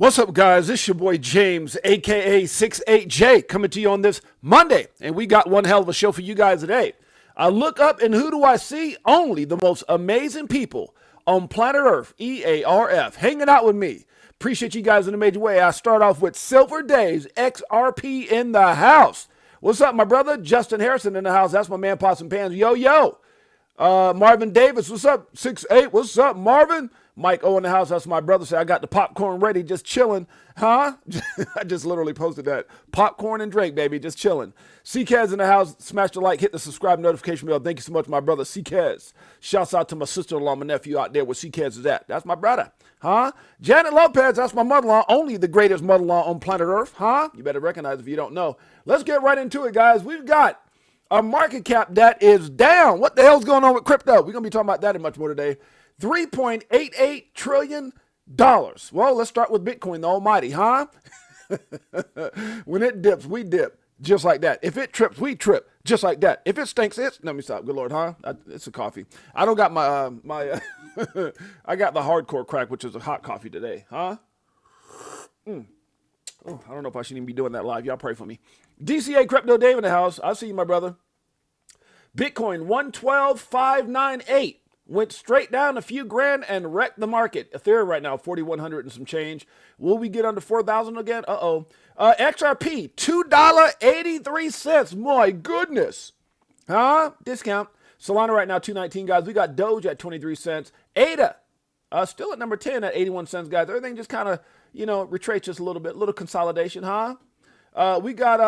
What's up, guys? This your boy James, aka 68J, coming to you on this Monday, and we got one hell of a show for you guys today. I look up, and who do I see? Only the most amazing people on planet Earth, EARF, hanging out with me. Appreciate you guys in a major way. I start off with Silver Days, XRP in the house. What's up, my brother? Justin Harrison in the house. That's my man, Possum Pans. Yo, yo. Marvin Davis, what's up? 6'8", what's up, Marvin? Mike O in the house, that's my brother. Say, I got the popcorn ready, just chilling. Huh? I just literally posted that. Popcorn and drink, baby, just chilling. C-Kaz in the house, smash the like, hit the subscribe notification bell. Thank you so much, my brother, C-Kaz. Shouts out to my sister-in-law, my nephew out there where C-Kaz is at. That's my brother. Huh? Janet Lopez, that's my mother-in-law, only the greatest mother-in-law on planet Earth. Huh? You better recognize if you don't know. Let's get right into it, guys. We've got a market cap that is down. What the hell's going on with crypto? We're going to be talking about that and much more today. $3.88 trillion. Well, let's start with Bitcoin, the almighty, huh? When it dips, we dip. Just like that. If it trips, we trip. Just like that. If it stinks, let me stop. Good Lord, huh? It's a coffee. I don't got my, I got the hardcore crack, which is a hot coffee today, huh? Oh, I don't know if I should even be doing that live. Y'all pray for me. DCA Crypto Dave in the house. I see you, my brother. Bitcoin 112,598 went straight down a few grand and wrecked the market. Ethereum right now 4,100 and some change. Will we get under 4,000 again? XRP $2.83. My goodness, huh? Discount. Solana right now 219, guys. We got Doge at 23 cents. ADA still at number 10 at 81 cents, guys. Everything just kind of retraced just a little bit, little consolidation, huh? We got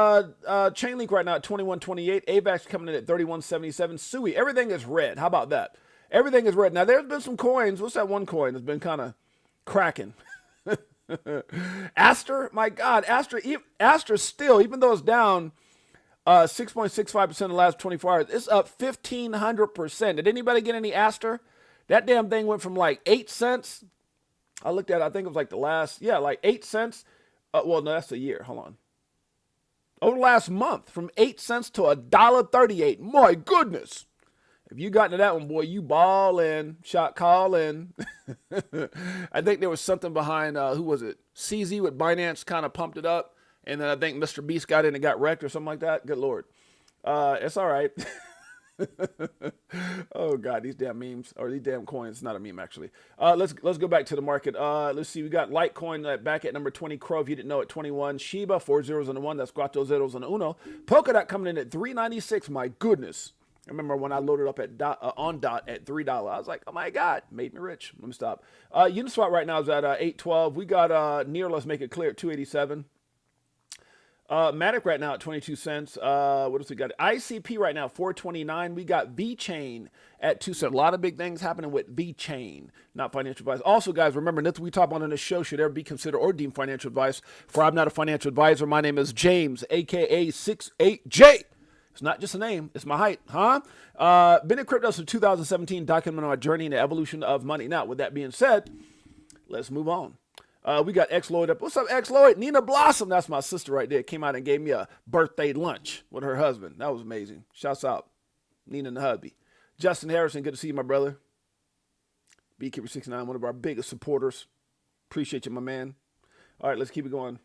Chainlink right now at 21.28. AVAX coming in at 31.77. SUI, everything is red. How about that? Everything is red. Now, there's been some coins. What's that one coin that's been kind of cracking? Aster, my God. Aster still, even though it's down 6.65% in the last 24 hours, it's up 1,500%. Did anybody get any Aster? That damn thing went from like 8 cents. I looked at it. I think it was like the last, like 8 cents. Well, no, that's a year. Hold on. Over the last month, from 8 cents to $1.38. My goodness. If you got into that one, boy, you ballin', shot callin'. I think there was something behind, who was it? CZ with Binance kind of pumped it up. And then I think Mr. Beast got in and got wrecked or something like that. Good Lord. It's all right. Oh, God, these damn memes, or these damn coins. It's not a meme, actually. Let's go back to the market. Let's see. We got Litecoin back at number 20. Crow, if you didn't know, at 21. Shiba, 4 zeros and a 1. That's Guato zeros and a uno. Polkadot coming in at 396. My goodness. I remember when I loaded up at on dot at $3. I was like, oh, my God, made me rich. Let me stop. Uniswap right now is at 812. We got near, let's make it clear, at 287. Matic right now at 22 cents. What else we got? ICP right now, 429. We got VeChain at 2 cents. A lot of big things happening with VeChain, not financial advice. Also, guys, remember, nothing we talk about on this show should ever be considered or deemed financial advice, for I'm not a financial advisor. My name is James, a.k.a. 68J. It's not just a name. It's my height, huh? Been in crypto since 2017, documenting my journey in the evolution of money. Now, with that being said, let's move on. We got X Lloyd up. What's up, X Lloyd? Nina Blossom, that's my sister right there. Came out and gave me a birthday lunch with her husband. That was amazing. Shouts out, Nina and the hubby. Justin Harrison, good to see you, my brother. Beekeeper69, one of our biggest supporters. Appreciate you, my man. All right, let's keep it going.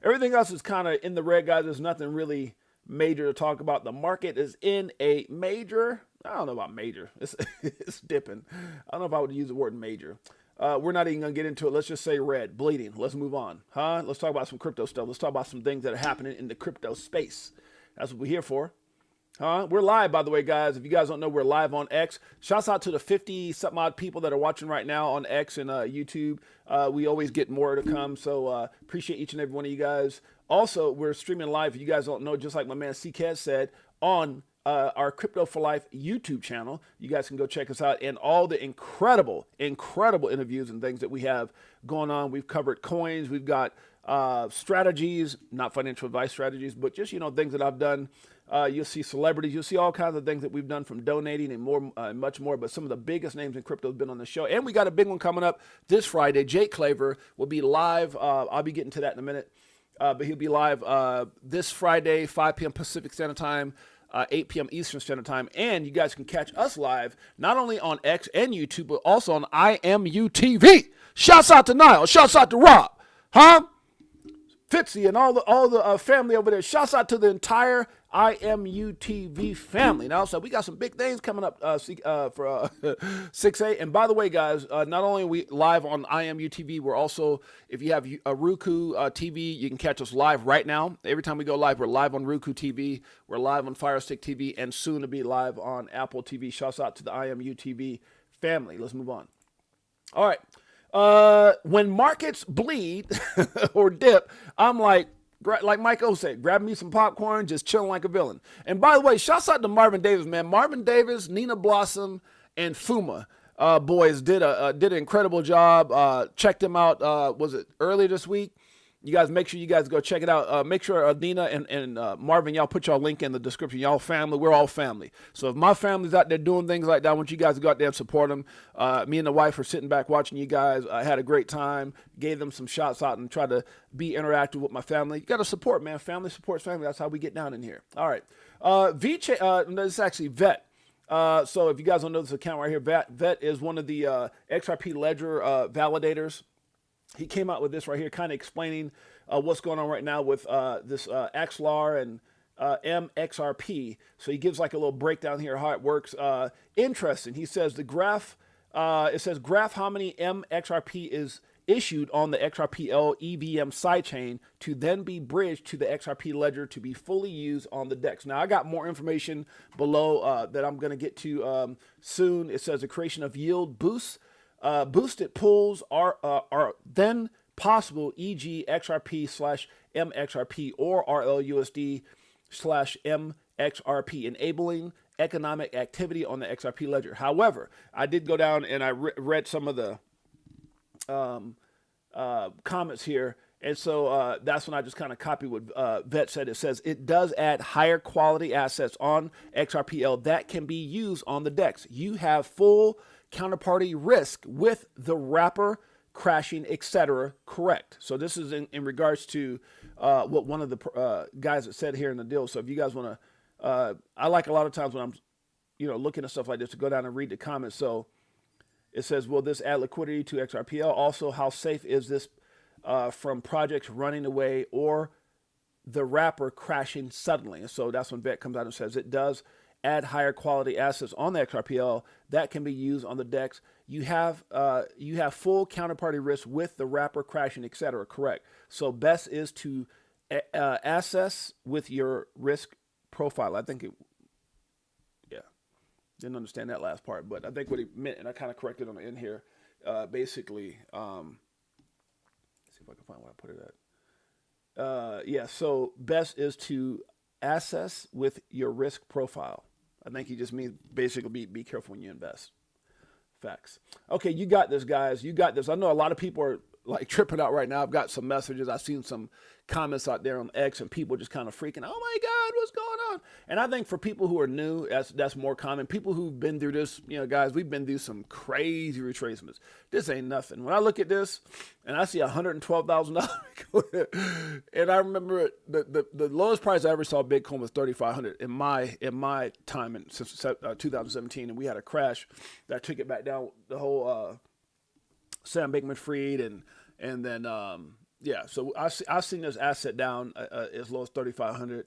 Everything else is kind of in the red, guys. There's nothing really major to talk about. The market is in a major. I don't know about major. It's dipping. I don't know if I would use the word major. We're not even going to get into it. Let's just say red, bleeding. Let's move on. Huh? Let's talk about some crypto stuff. Let's talk about some things that are happening in the crypto space. That's what we're here for. Huh? We're live, by the way, guys. If you guys don't know, we're live on X. Shouts out to the 50-something odd people that are watching right now on X and YouTube. We always get more to come, so appreciate each and every one of you guys. Also, we're streaming live, if you guys don't know, just like my man C-Kaz said, on our Crypto for Life YouTube channel. You guys can go check us out and all the incredible interviews and things that we have going on. We've covered coins. We've got strategies, not financial advice strategies, but just, things that I've done. You'll see celebrities. You'll see all kinds of things that we've done, from donating and more, much more. But some of the biggest names in crypto have been on the show. And we got a big one coming up this Friday. Jake Claver will be live. I'll be getting to that in a minute. But he'll be live this Friday, 5 p.m. Pacific Standard Time. 8 p.m. Eastern Standard Time. And you guys can catch us live, not only on X and YouTube, but also on IMUTV. Shouts out to Niall. Shouts out to Rob. Huh? Fitzy and all the family over there. Shouts out to the entire IMUTV family. Now, so we got some big things coming up for 6A. And by the way, guys, not only are we live on IMUTV, we're also, if you have a Roku TV, you can catch us live right now. Every time we go live, we're live on Roku TV. We're live on Fire Stick TV and soon to be live on Apple TV. Shouts out to the IMUTV family. Let's move on. All right. When markets bleed or dip, I'm like Mike O said, grab me some popcorn, just chilling like a villain. And by the way, shouts out to Marvin Davis, man. Marvin Davis, Nina Blossom, and Fuma boys did an incredible job. Checked them out. Was it earlier this week? You guys, make sure you guys go check it out. Make sure Nina and Marvin, y'all put y'all link in the description. Y'all family. We're all family. So if my family's out there doing things like that, I want you guys to go out there and support them. Me and the wife are sitting back watching you guys. I had a great time. Gave them some shots out and tried to be interactive with my family. You got to support, man. Family supports family. That's how we get down in here. All right. This is actually Vet. So if you guys don't know this account right here, Vet is one of the XRP Ledger validators. He came out with this right here, kind of explaining what's going on right now with this XLR and MXRP. So he gives like a little breakdown here how it works. Interesting. He says the graph. It says graph how many MXRP is issued on the XRPL EVM sidechain to then be bridged to the XRP ledger to be fully used on the DEX. Now I got more information below that I'm going to get to soon. It says the creation of yield boosts. Boosted pools are then possible, e.g. XRP / MXRP or RLUSD / MXRP, enabling economic activity on the XRP ledger. However, I did go down and I read some of the comments here. And so that's when I just kind of copied what Vet said. It says it does add higher quality assets on XRPL that can be used on the DEX. You have full counterparty risk with the wrapper crashing, etc. Correct. So this is in regards to what one of the guys that said here in the deal. So if you guys want to, I like a lot of times when I'm, looking at stuff like this to go down and read the comments. So it says, will this add liquidity to XRPL? Also, how safe is this from projects running away or the wrapper crashing suddenly? And so that's when Vet comes out and says it does add higher quality assets on the XRPL that can be used on the DEX. You have full counterparty risk with the wrapper crashing, etc. Correct. So best is to assess with your risk profile. I think didn't understand that last part, but I think what he meant, and I kind of corrected on the end here, basically, let's see if I can find where I put it at. So best is to assess with your risk profile. I think he just means basically be careful when you invest. Facts. Okay, you got this, guys. You got this. I know a lot of people are like tripping out right now. I've got some messages. I've seen some comments out there on X and people just kind of freaking, oh my God, what's going on? And I think for people who are new, that's more common. People who've been through this, guys, we've been through some crazy retracements. This ain't nothing. When I look at this and I see $112,000, and I remember the lowest price I ever saw Bitcoin was 3,500 in my time since 2017, and we had a crash that took it back down. The whole Sam Bankman-Fried and then so I've seen this asset down as low as 3,500,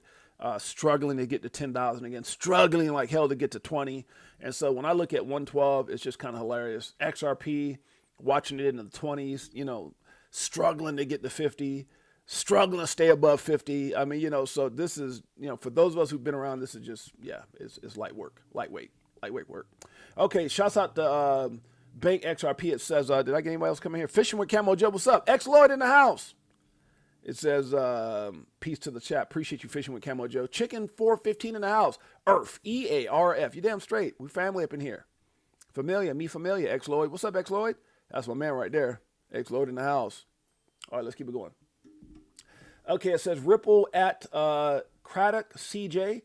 struggling to get to 10,000 again, struggling like hell to get to 20. And so when I look at 112, it's just kind of hilarious. XRP, watching it in the 20s, struggling to get to 50, struggling to stay above 50. I mean, so this is, for those of us who've been around, this is just, it's lightweight work. Okay, shouts out to Bank XRP. It says, did I get anybody else coming here? Fishing with Camo Joe, what's up? X Lloyd in the house. It says, peace to the chat. Appreciate you, Fishing with Camo Joe. Chicken 415 in the house. EARF, EARF. You damn straight. We family up in here. Familia, me familia, X Lloyd. What's up, X Lloyd? That's my man right there. X Lloyd in the house. All right, let's keep it going. Okay, it says Ripple at Craddock CJ.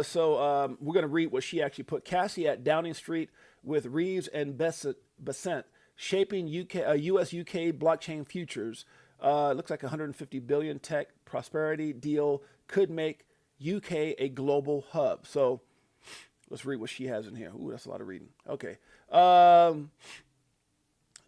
So we're going to read what she actually put. Cassie at Downing Street with Reeves and Besant shaping US-UK blockchain futures. Looks like 150 billion tech prosperity deal could make UK a global hub. So let's read what she has in here. Ooh, that's a lot of reading. Okay.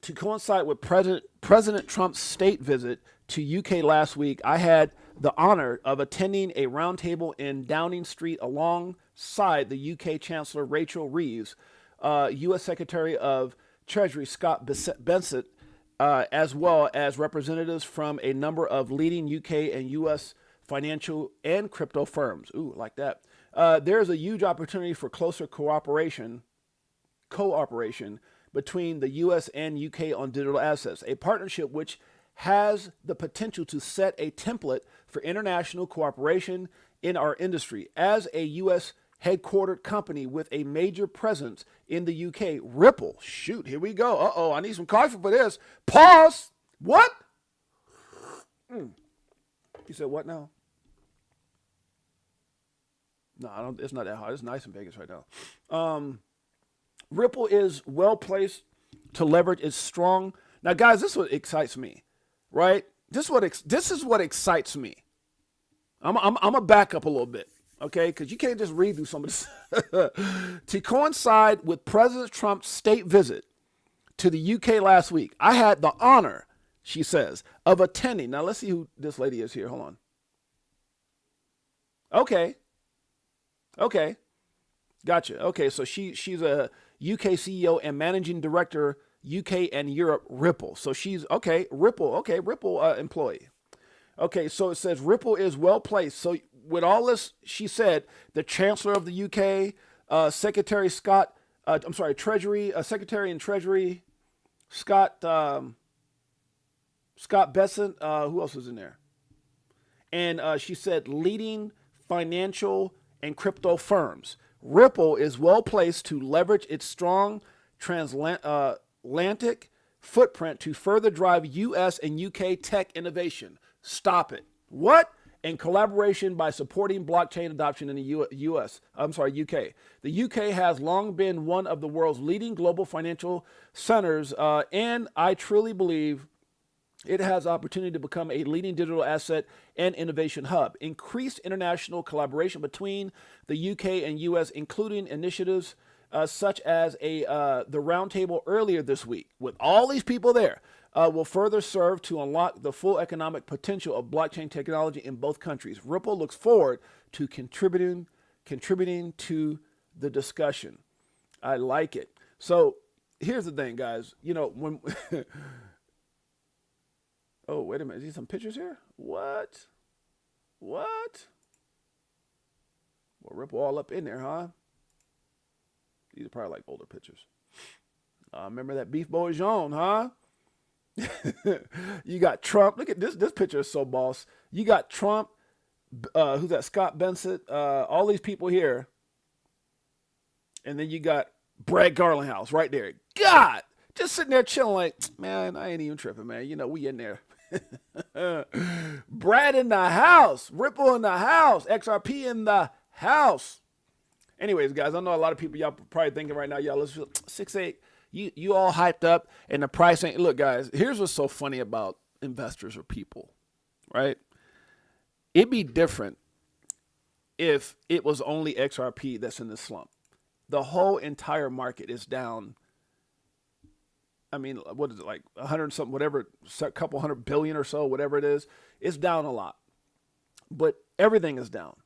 To coincide with President Trump's state visit to UK last week, I had the honor of attending a roundtable in Downing Street alongside the UK Chancellor Rachel Reeves, U.S. Secretary of Treasury Scott Bessent, as well as representatives from a number of leading UK and U.S. financial and crypto firms. Ooh, like that. There's a huge opportunity for closer cooperation between the U.S. and U.K. on digital assets, a partnership which has the potential to set a template for international cooperation in our industry. As a U.S. headquartered company with a major presence in the U.K., Ripple, shoot, here we go. Uh-oh, I need some coffee for this. Pause. What? You said what now? No, I don't. It's not that hot. It's nice in Vegas right now. Ripple is well placed to leverage its strong. Now, guys, this is what excites me, right? This is what excites me. I'm gonna back up a little bit, okay? Because you can't just read through some of this. To coincide with President Trump's state visit to the UK last week, I had the honor, she says, of attending. Now, let's see who this lady is here. Hold on. Okay. Gotcha. Okay, so she's a UK CEO and managing director, UK and Europe, Ripple. So she's, Ripple employee. Okay, so it says Ripple is well placed. So with all this, she said, the Chancellor of the UK, Secretary Secretary in Treasury, Scott Bessent, who else is in there? And she said leading financial and crypto firms. Ripple is well placed to leverage its strong transatlantic footprint to further drive U.S. and U.K. tech innovation. Stop it. What? In collaboration by supporting blockchain adoption in the UK. The UK has long been one of the world's leading global financial centers, and I truly believe it has opportunity to become a leading digital asset and innovation hub. Increased international collaboration between the UK and US, including initiatives such as the roundtable earlier this week, with all these people there, will further serve to unlock the full economic potential of blockchain technology in both countries. Ripple looks forward to contributing to the discussion. I like it. So here's the thing, guys. You know, when oh, wait a minute. Is there some pictures here? What? Well, Ripple all up in there, huh? These are probably like older pictures. Remember that Beef Bourguignon, huh? You got Trump. Look at this. This picture is so boss. You got Trump. Who's that? Scott Bessent. All these people here. And then you got Brad Garlinghouse right there. God! Just sitting there chilling like, man, I ain't even tripping, man. You know, we in there. Brad in the house. Ripple in the house. XRP in the house. Anyways, guys, I know a lot of people, y'all probably thinking right now, y'all, let's 6-8. You all hyped up and the price ain't. Look, guys, here's what's so funny about investors or people, right? It'd be different if it was only XRP that's in the slump. The whole entire market is down. I mean, what is it, like 100 something, whatever, a couple $100 billion or so, whatever it is, it's down a lot. But everything is down.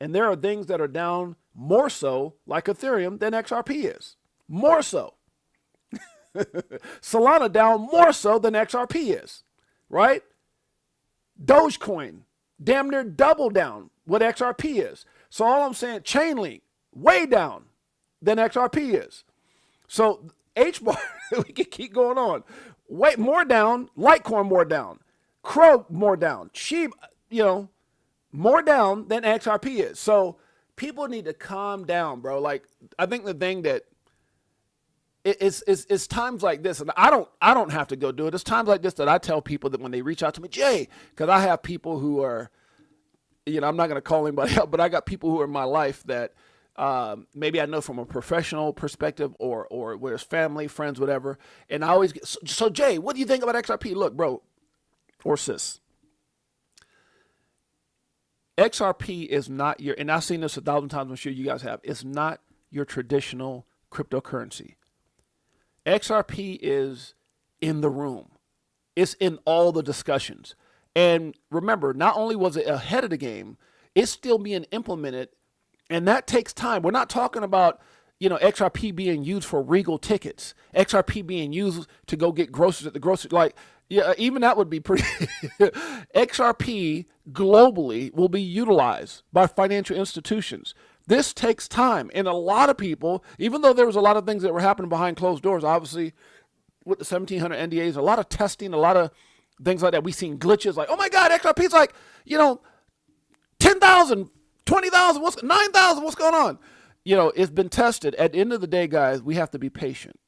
And there are things that are down more so, like Ethereum, than XRP is. More so. Solana down more so than XRP is, right? Dogecoin, damn near double down what XRP is. So all I'm saying, Chainlink, way down than XRP is. So HBAR, we can keep going on. Way more down, Litecoin more down, Crow more down, Sheep, more down than XRP is. So people need to calm down, bro. Like, I think the thing that it's times like this, and I don't have to go do it. It's times like this that I tell people that when they reach out to me, Jay, because I have people who are, I'm not going to call anybody out, but I got people who are in my life that maybe I know from a professional perspective or where it's family, friends, whatever. And I always get, so Jay, what do you think about XRP? Look, bro, or sis, XRP is not your, and I've seen this 1,000 times, I'm sure you guys have, it's not your traditional cryptocurrency. XRP is in the room. It's in all the discussions. And remember, not only was it ahead of the game, it's still being implemented, and that takes time. We're not talking about, XRP being used for Regal tickets, XRP being used to go get groceries at the grocery. Like, yeah, even that would be pretty. XRP globally will be utilized by financial institutions. This takes time, and a lot of people, even though there was a lot of things that were happening behind closed doors, obviously with the 1,700 NDAs, a lot of testing, a lot of things like that. We've seen glitches like, oh my God, XRP's like, 10,000, 20,000, 9,000, what's going on? It's been tested. At the end of the day, guys, we have to be patient,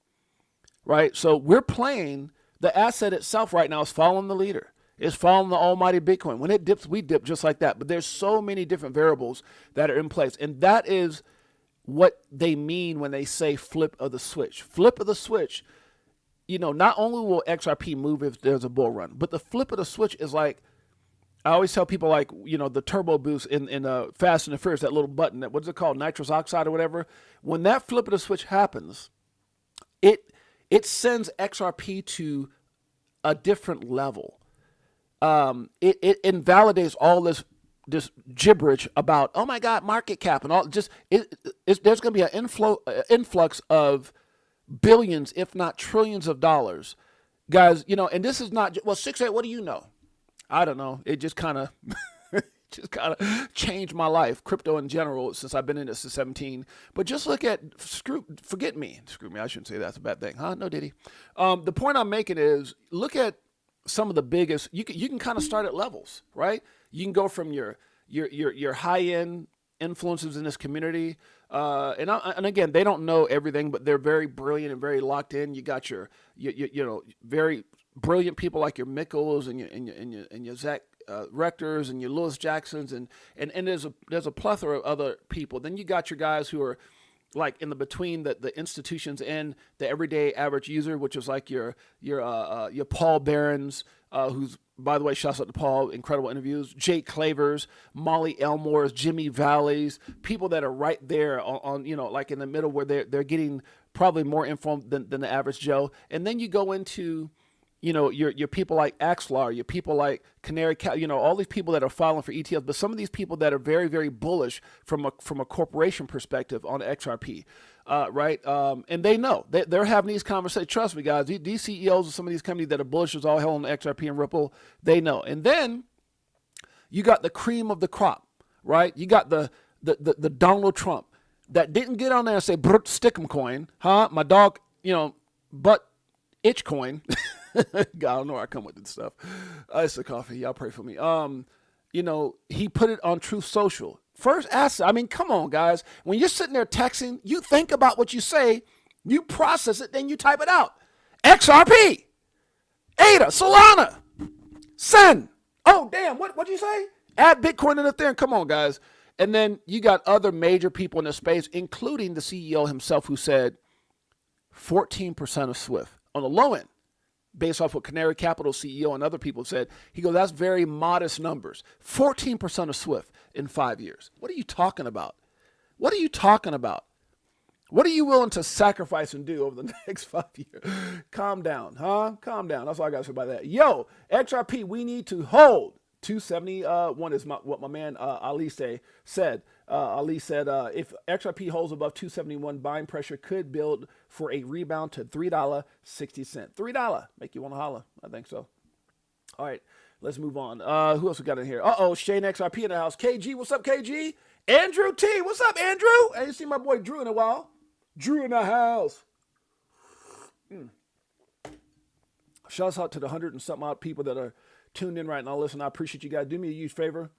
right? So we're playing, the asset itself right now is following the leader. It's following the almighty Bitcoin. When it dips, we dip just like that. But there's so many different variables that are in place. And that is what they mean when they say flip of the switch. Flip of the switch, not only will XRP move if there's a bull run, but the flip of the switch is like, I always tell people like, the turbo boost in Fast and the Furious, that little button, that what's it called, nitrous oxide or whatever. When that flip of the switch happens, it sends XRP to a different level. It invalidates all this gibberish about, oh my God, market cap and all. Just there's going to be an influx of billions, if not trillions of dollars, guys. And this is not 6-8. What do you know? I don't know. It just kind of changed my life, crypto in general, since I've been in this since 17. But just look at forget me. Screw me. I shouldn't say that's a bad thing, huh? No, Diddy. The point I'm making is look at some of the biggest. You can kind of start at levels, right? You can go from your high end influencers in this community, and again, they don't know everything, but they're very brilliant and very locked in. You got your very brilliant people like your Mickles and your Zach Rectors and your Lewis Jacksons and there's a plethora of other people. Then you got your guys who are like in the between the institutions and the everyday average user, which is like your Paul Barons, who's, by the way, shouts out to Paul, incredible interviews. Jake Clavers, Molly Elmore's, Jimmy Valley's, people that are right there on like in the middle where they're getting probably more info than the average Joe. And then you go into your people like Axlar, your people like Canary Cat, all these people that are filing for ETFs, but some of these people that are very, very bullish from a corporation perspective on XRP, right? And they know they're having these conversations. Trust me, guys, these CEOs of some of these companies that are bullish as all hell on the XRP and Ripple, they know. And then you got the cream of the crop, right? You got the Donald Trump that didn't get on there and say, stick'em coin, huh? My dog, but itch coin. God, I don't know where I come with this stuff. It's the coffee. Y'all pray for me. He put it on Truth Social. First asset. I mean, come on, guys. When you're sitting there texting, you think about what you say, you process it, then you type it out. XRP, ADA, Solana, send. Oh, damn. What'd you say? Add Bitcoin and Ethereum. Come on, guys. And then you got other major people in the space, including the CEO himself, who said 14% of Swift on the low end. Based off what Canary Capital CEO and other people said, he goes, that's very modest numbers. 14% of Swift in 5 years. What are you talking about? What are you talking about? What are you willing to sacrifice and do over the next 5 years? Calm down, huh? Calm down. That's all I got to say about that. Yo, XRP, we need to hold 271 is what my man Ali said. Ali said, if XRP holds above 271, buying pressure could build for a rebound to $3.60. $3. Make you want to holler. I think so. All right, let's move on. Who else we got in here? Shane XRP in the house. KG, what's up, KG? Andrew T, what's up, Andrew? I ain't seen my boy Drew in a while. Drew in the house. Shouts out to the 100 and something odd people that are tuned in right now. Listen, I appreciate you guys. Do me a huge favor.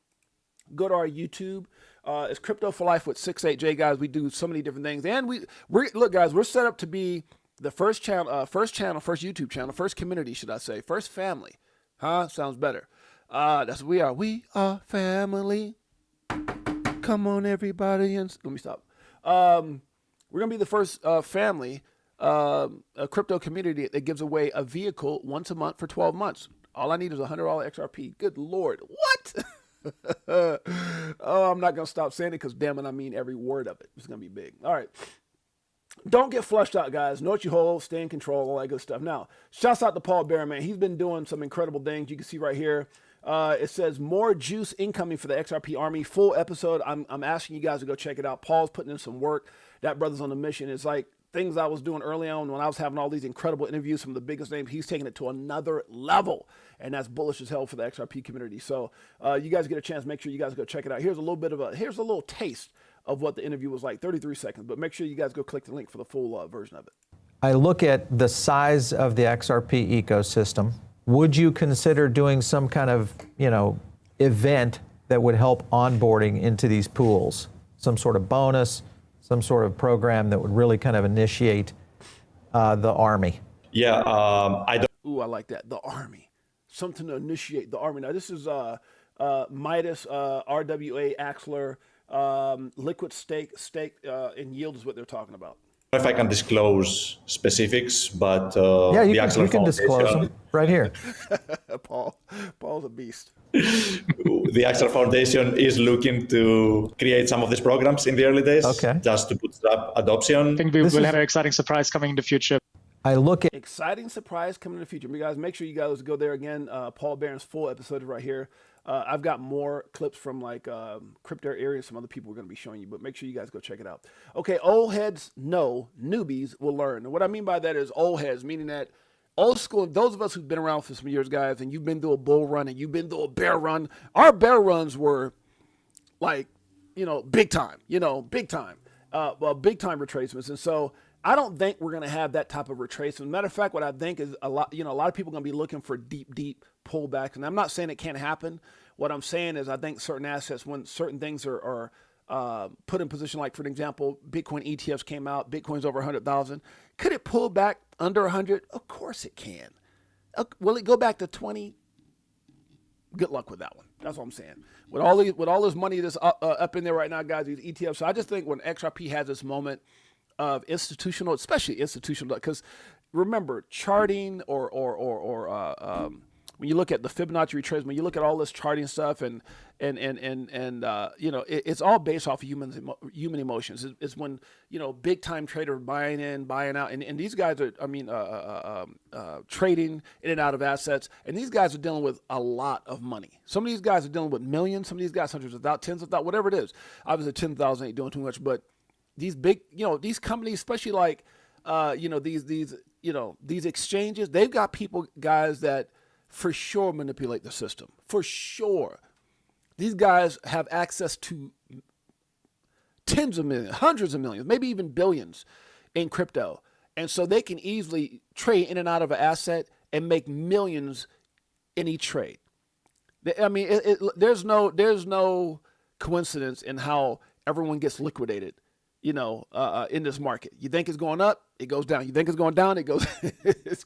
Go to our YouTube. It's Crypto for Life with 68J, guys. We do so many different things. And look, guys, we're set up to be the first YouTube channel, first community, should I say, first family. Huh? Sounds better. That's what we are. We are family. Come on, everybody. And let me stop. We're going to be the first family, a crypto community that gives away a vehicle once a month for 12 months. All I need is $100 XRP. Good Lord. What? Oh, I'm not going to stop saying it because, damn it, I mean every word of it. It's going to be big. All right. Don't get flushed out, guys. Know what you hold, stay in control, all that good stuff. Now, shouts out to Paul Bear, man. He's been doing some incredible things. You can see right here. It says more juice incoming for the XRP Army. Full episode. I'm asking you guys to go check it out. Paul's putting in some work. That brother's on a mission. It's like things I was doing early on when I was having all these incredible interviews from the biggest names. He's taking it to another level, and that's bullish as hell for the XRP community. So you guys get a chance, make sure you guys go check it out. Here's a little taste of what the interview was like, 33 seconds. But make sure you guys go click the link for the full version of it. I look at the size of the XRP ecosystem. Would you consider doing some kind of, event that would help onboarding into these pools? Some sort of bonus, some sort of program that would really kind of initiate the Army? Yeah, I don't. Ooh, I like that. The Army. Something to initiate the Army. Now, this is Midas, RWA, Axler, liquid stake and yield is what they're talking about. I don't know if I can disclose specifics, but Yeah, you the can disclose them right here. Paul's a beast. The Axler Foundation is looking to create some of these programs in the early days, just to bootstrap adoption. I think we will have an exciting surprise coming in the future. I look at exciting surprise coming in the future. You guys, make sure you guys go there again. Paul Barron's full episode is right here. I've got more clips from like Crypto Area, some other people we're going to be showing you, but make sure you guys go check it out. Okay, old heads know, newbies will learn. And what I mean by that is old heads, meaning that old school, those of us who've been around for some years, guys, and you've been through a bull run and you've been through a bear run, our bear runs were like, big time, big time retracements. And so I don't think we're going to have that type of retracement. Matter of fact, what I think is a lot of people are going to be looking for deep pullbacks. And I'm not saying it can't happen. What I'm saying is I think certain assets, when certain things are put in position, like for example, Bitcoin ETFs came out, Bitcoin's over 100,000. Could it pull back under 100? Of course it can. Will it go back to 20? Good luck with that one. That's what I'm saying. With all this money that's up in there right now, guys, these ETFs. So I just think when XRP has this moment of institutional, especially institutional, because remember charting or when you look at the Fibonacci retracement, when you look at all this charting stuff and it's all based off of human emotions. It's when big time traders buying in, buying out, and these guys are trading in and out of assets, and these guys are dealing with a lot of money. Some of these guys are dealing with millions, some of these guys hundreds of thousands, tens of thousands, whatever it is. Obviously 10,000 ain't doing too much, but these big, these companies, especially like these exchanges, they've got people, guys, that for sure manipulate the system. For sure. These guys have access to tens of millions, hundreds of millions, maybe even billions in crypto. And so they can easily trade in and out of an asset and make millions in each trade. I mean, there's no coincidence in how everyone gets liquidated, in this market. You think it's going up, it goes down. You think it's going down, it goes.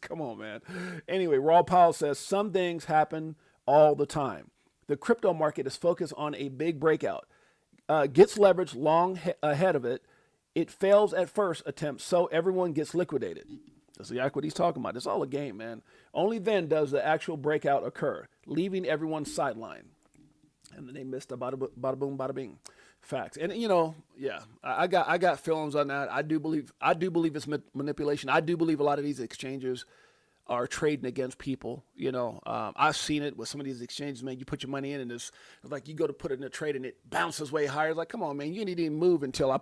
Come on, man. Anyway, Raw Powell says some things happen all the time. The crypto market is focused on a big breakout, gets leveraged long ahead of it. It fails at first attempt, so everyone gets liquidated. That's exactly what he's talking about. It's all a game, man. Only then does the actual breakout occur, leaving everyone sidelined. And then they missed a bada boom, bada bing. Facts. And I got feelings on that. I do believe it's manipulation. I do believe a lot of these exchanges are trading against people. I've seen it with some of these exchanges, man. You put your money in and it's like you go to put it in a trade and it bounces way higher. It's like, come on, man, you didn't even move until I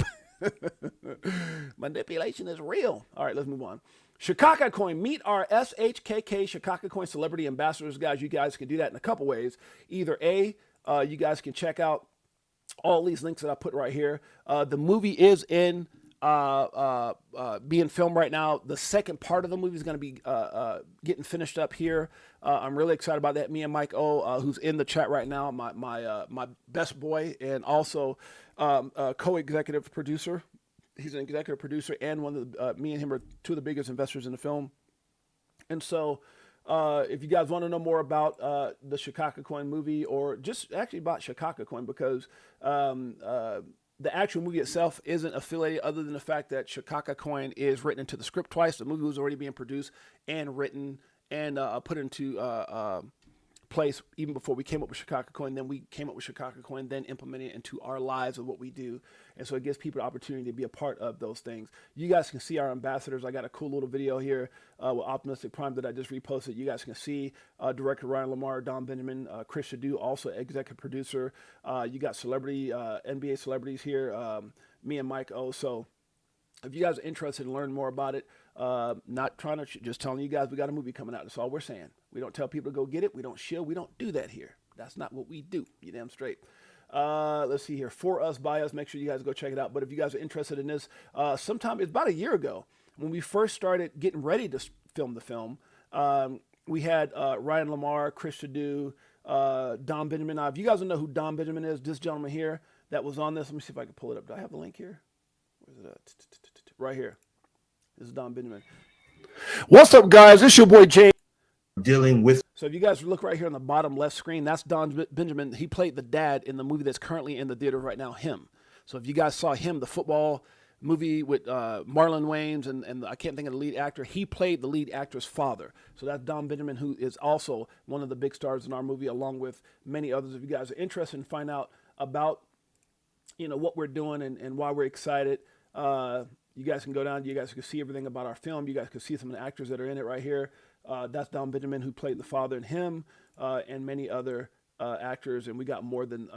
manipulation is real. All right, let's move on. Chicago Coin, meet our SHKK Chicago Coin celebrity ambassadors, guys. You guys can do that in a couple ways. Either A, you guys can check out all these links that I put right here. The movie is being filmed right now. The second part of the movie is going to be getting finished up here. I'm really excited about that. Me and Mike O, who's in the chat right now, my best boy, and also co-executive producer. He's an executive producer, and one of the, me and him are two of the biggest investors in the film. And so if you guys want to know more about the Chicago Coin movie, or just actually about Chicago Coin, because the actual movie itself isn't affiliated, other than the fact that Chicago Coin is written into the script twice. The movie was already being produced and written and put into place even before we came up with Chicago Coin. Then we came up with Chicago Coin, then implemented it into our lives of what we do. And so it gives people the opportunity to be a part of those things. You guys can see our ambassadors. I got a cool little video here with Optimistic Prime that I just reposted. You guys can see Director Ryan Lamar, Don Benjamin, Chris Shadu, also executive producer. You got NBA celebrities here, me and Mike O. So if you guys are interested in learning more about it, not trying to, just telling you guys we got a movie coming out. That's all we're saying. We don't tell people to go get it. We don't shill. We don't do that here. That's not what we do. You damn straight. Let's see here. For Us, By Us. Make sure you guys go check it out. But if you guys are interested in this, sometime, it's about a year ago, when we first started getting ready to film the film, we had Ryan Lamar, Chris Shadu, Don Benjamin. Now, if you guys don't know who Don Benjamin is, this gentleman here that was on this, let me see if I can pull it up. Do I have the link here? Where's it at? Right here. This is Don Benjamin. What's up, guys? It's your boy Jay. Dealing with. So if you guys look right here on the bottom left screen, that's Don Benjamin. He played the dad in the movie that's currently in the theater right now, Him. So if you guys saw Him, the football movie with Marlon Wayans and I can't think of the lead actor, he played the lead actor's father. So that's Don Benjamin, who is also one of the big stars in our movie, along with many others. If you guys are interested in find out about, what we're doing and why we're excited, you guys can go down. You guys can see everything about our film. You guys can see some of the actors that are in it right here. That's Don Benjamin, who played the father in Him, and many other actors. And we got more than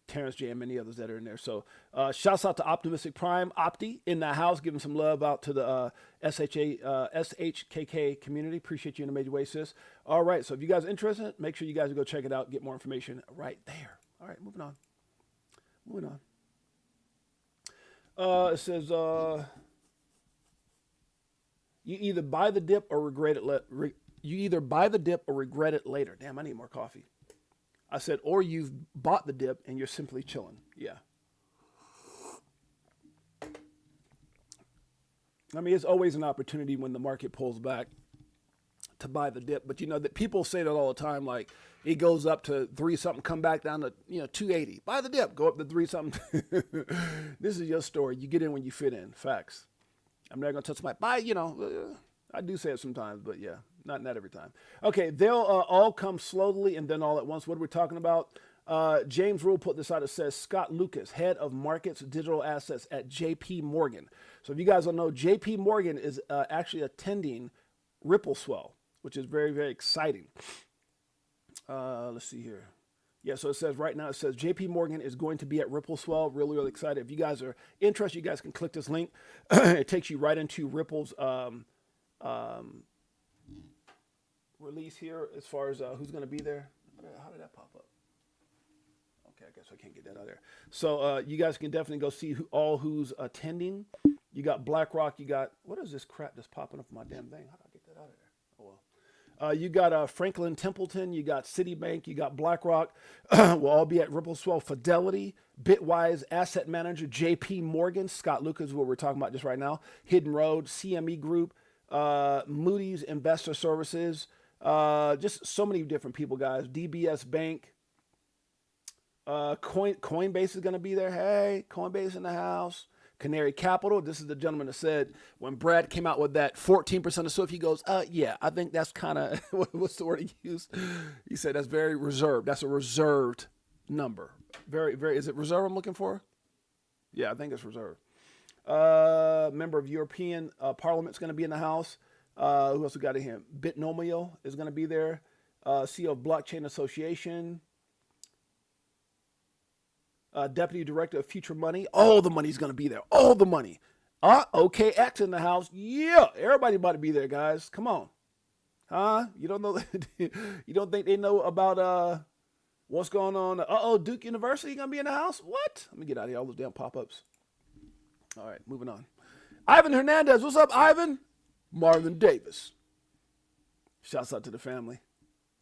Terrence J and many others that are in there. So shouts out to Optimistic Prime, Opti, in the house, giving some love out to the SHKK community. Appreciate you in a major way, sis. All right, so if you guys are interested, make sure you guys go check it out, get more information right there. All right, moving on. It says you either buy the dip or regret it. You either buy the dip or regret it later. Damn, I need more coffee. I said, or you've bought the dip and you're simply chilling. Yeah. I mean, it's always an opportunity when the market pulls back to buy the dip. But that people say that all the time, like it goes up to 3 something, come back down to 280. Buy the dip, go up to 3 something. This is your story. You get in when you fit in. Facts. I'm not gonna touch my buy. I do say it sometimes, but yeah, not every time. Okay, they'll all come slowly and then all at once. What are we talking about? James Rule put this out. It says Scott Lucas, head of markets digital assets at J.P. Morgan. So if you guys don't know, J.P. Morgan is actually attending Ripple Swell, which is very, very exciting. Let's see here. Yeah, so it says right now, it says J.P. Morgan is going to be at Ripple Swell. Really, really excited. If you guys are interested, you guys can click this link. It takes you right into Ripple's release here as far as who's going to be there. How did that pop up? Okay, I guess I can't get that out there. So you guys can definitely go see who's attending. You got BlackRock. You got, what is this crap that's popping up on my damn thing? How do I get that out of there? Oh, well. You got Franklin Templeton, you got Citibank, you got BlackRock. We'll all be at Ripple Swell. Fidelity, Bitwise, Asset Manager, J.P. Morgan, Scott Lucas, what we're talking about just right now, Hidden Road, CME Group, Moody's Investor Services, just so many different people, guys. DBS Bank, Coinbase is going to be there. Hey, Coinbase in the house. Canary Capital. This is the gentleman that said when Brad came out with that 14% of SWIFT, he goes, yeah, I think that's kind of, what's the word he used? He said that's very reserved. That's a reserved number. Very, very, is it reserve I'm looking for? Yeah, I think it's reserved. Member of European Parliament's going to be in the house. Who else we got in here? Bitnomio is going to be there. CEO of Blockchain Association. Deputy Director of Future Money. All the money's going to be there. All the money. OKX in the house. Yeah, everybody about to be there, guys. Come on. Huh? You don't know? You don't think they know about what's going on? Duke University going to be in the house? What? Let me get out of here. All those damn pop-ups. All right, moving on. Ivan Hernandez. What's up, Ivan? Marvin Davis. Shouts out to the family.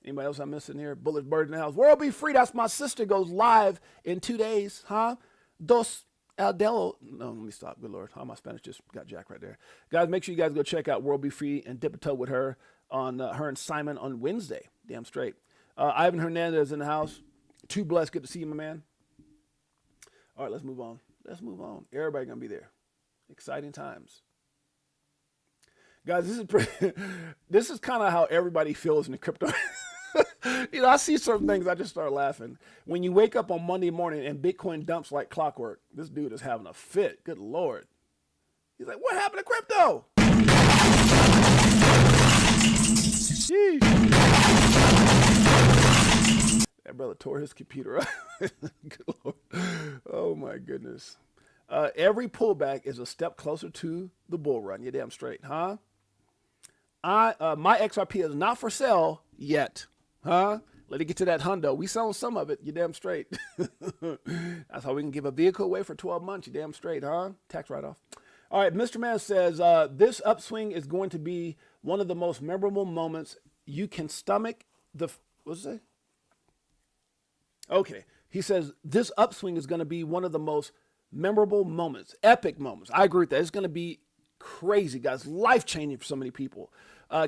Anybody else I'm missing here? Bullet Bird in the house. World Be Free. That's my sister. Goes live in 2 days. Huh? Dos Aldelo. No, let me stop. Good Lord. How my Spanish just got jacked right there. Guys, make sure you guys go check out World Be Free and dip a toe with her on her and Simon on Wednesday. Damn straight. Ivan Hernandez in the house. Too blessed. Good to see you, my man. All right, let's move on. Everybody going to be there. Exciting times. Guys, this is kind of how everybody feels in the crypto. You know, I see certain things, I just start laughing. When you wake up on Monday morning and Bitcoin dumps like clockwork, this dude is having a fit. Good Lord. He's like, what happened to crypto? Sheesh. That brother tore his computer up. Good Lord. Oh my goodness. Every pullback is a step closer to the bull run. You're damn straight, huh? My XRP is not for sale yet, huh? Let it get to that hundo. We selling some of it. You damn straight. That's how we can give a vehicle away for 12 months. You damn straight, huh? Tax write-off. All right, Mr. Man says, this upswing is going to be one of the most memorable moments you can stomach. What's it say? Okay. He says, this upswing is going to be one of the most memorable moments, epic moments. I agree with that. It's going to be crazy, guys. Life-changing for so many people.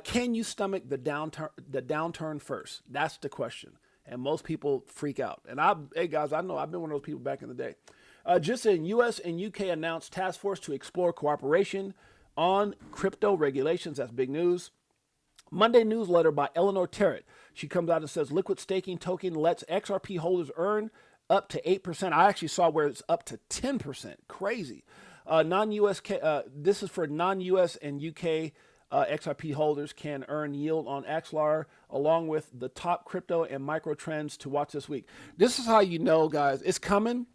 Can you stomach the downturn first? That's the question. And most people freak out. And hey guys, I know I've been one of those people back in the day. Just in US and UK announced task force to explore cooperation on crypto regulations. That's big news. Monday newsletter by Eleanor Terrett. She comes out and says liquid staking token lets XRP holders earn up to 8%. I actually saw where it's up to 10%. Crazy. Non-US. This is for non-US and UK XRP holders can earn yield on XLR along with the top crypto and micro trends to watch this week. This is how you know, guys, it's coming.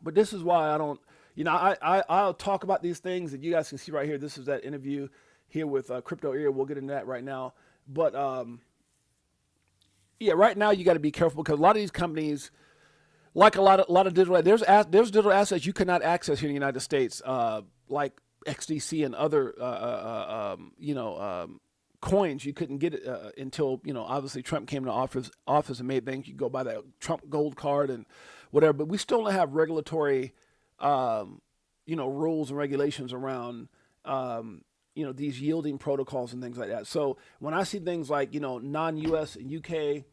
But this is why I don't, you know, I'll talk about these things that you guys can see right here. This is that interview here with Crypto Ear. We'll get into that right now. But yeah, right now you got to be careful because a lot of these companies, like a lot of digital, there's digital assets you cannot access here in the United States, like XDC and other, coins. You couldn't get it until, obviously Trump came to office and made things. You go buy that Trump gold card and whatever, but we still don't have regulatory, rules and regulations around, these yielding protocols and things like that. So when I see things like, non-US and UK,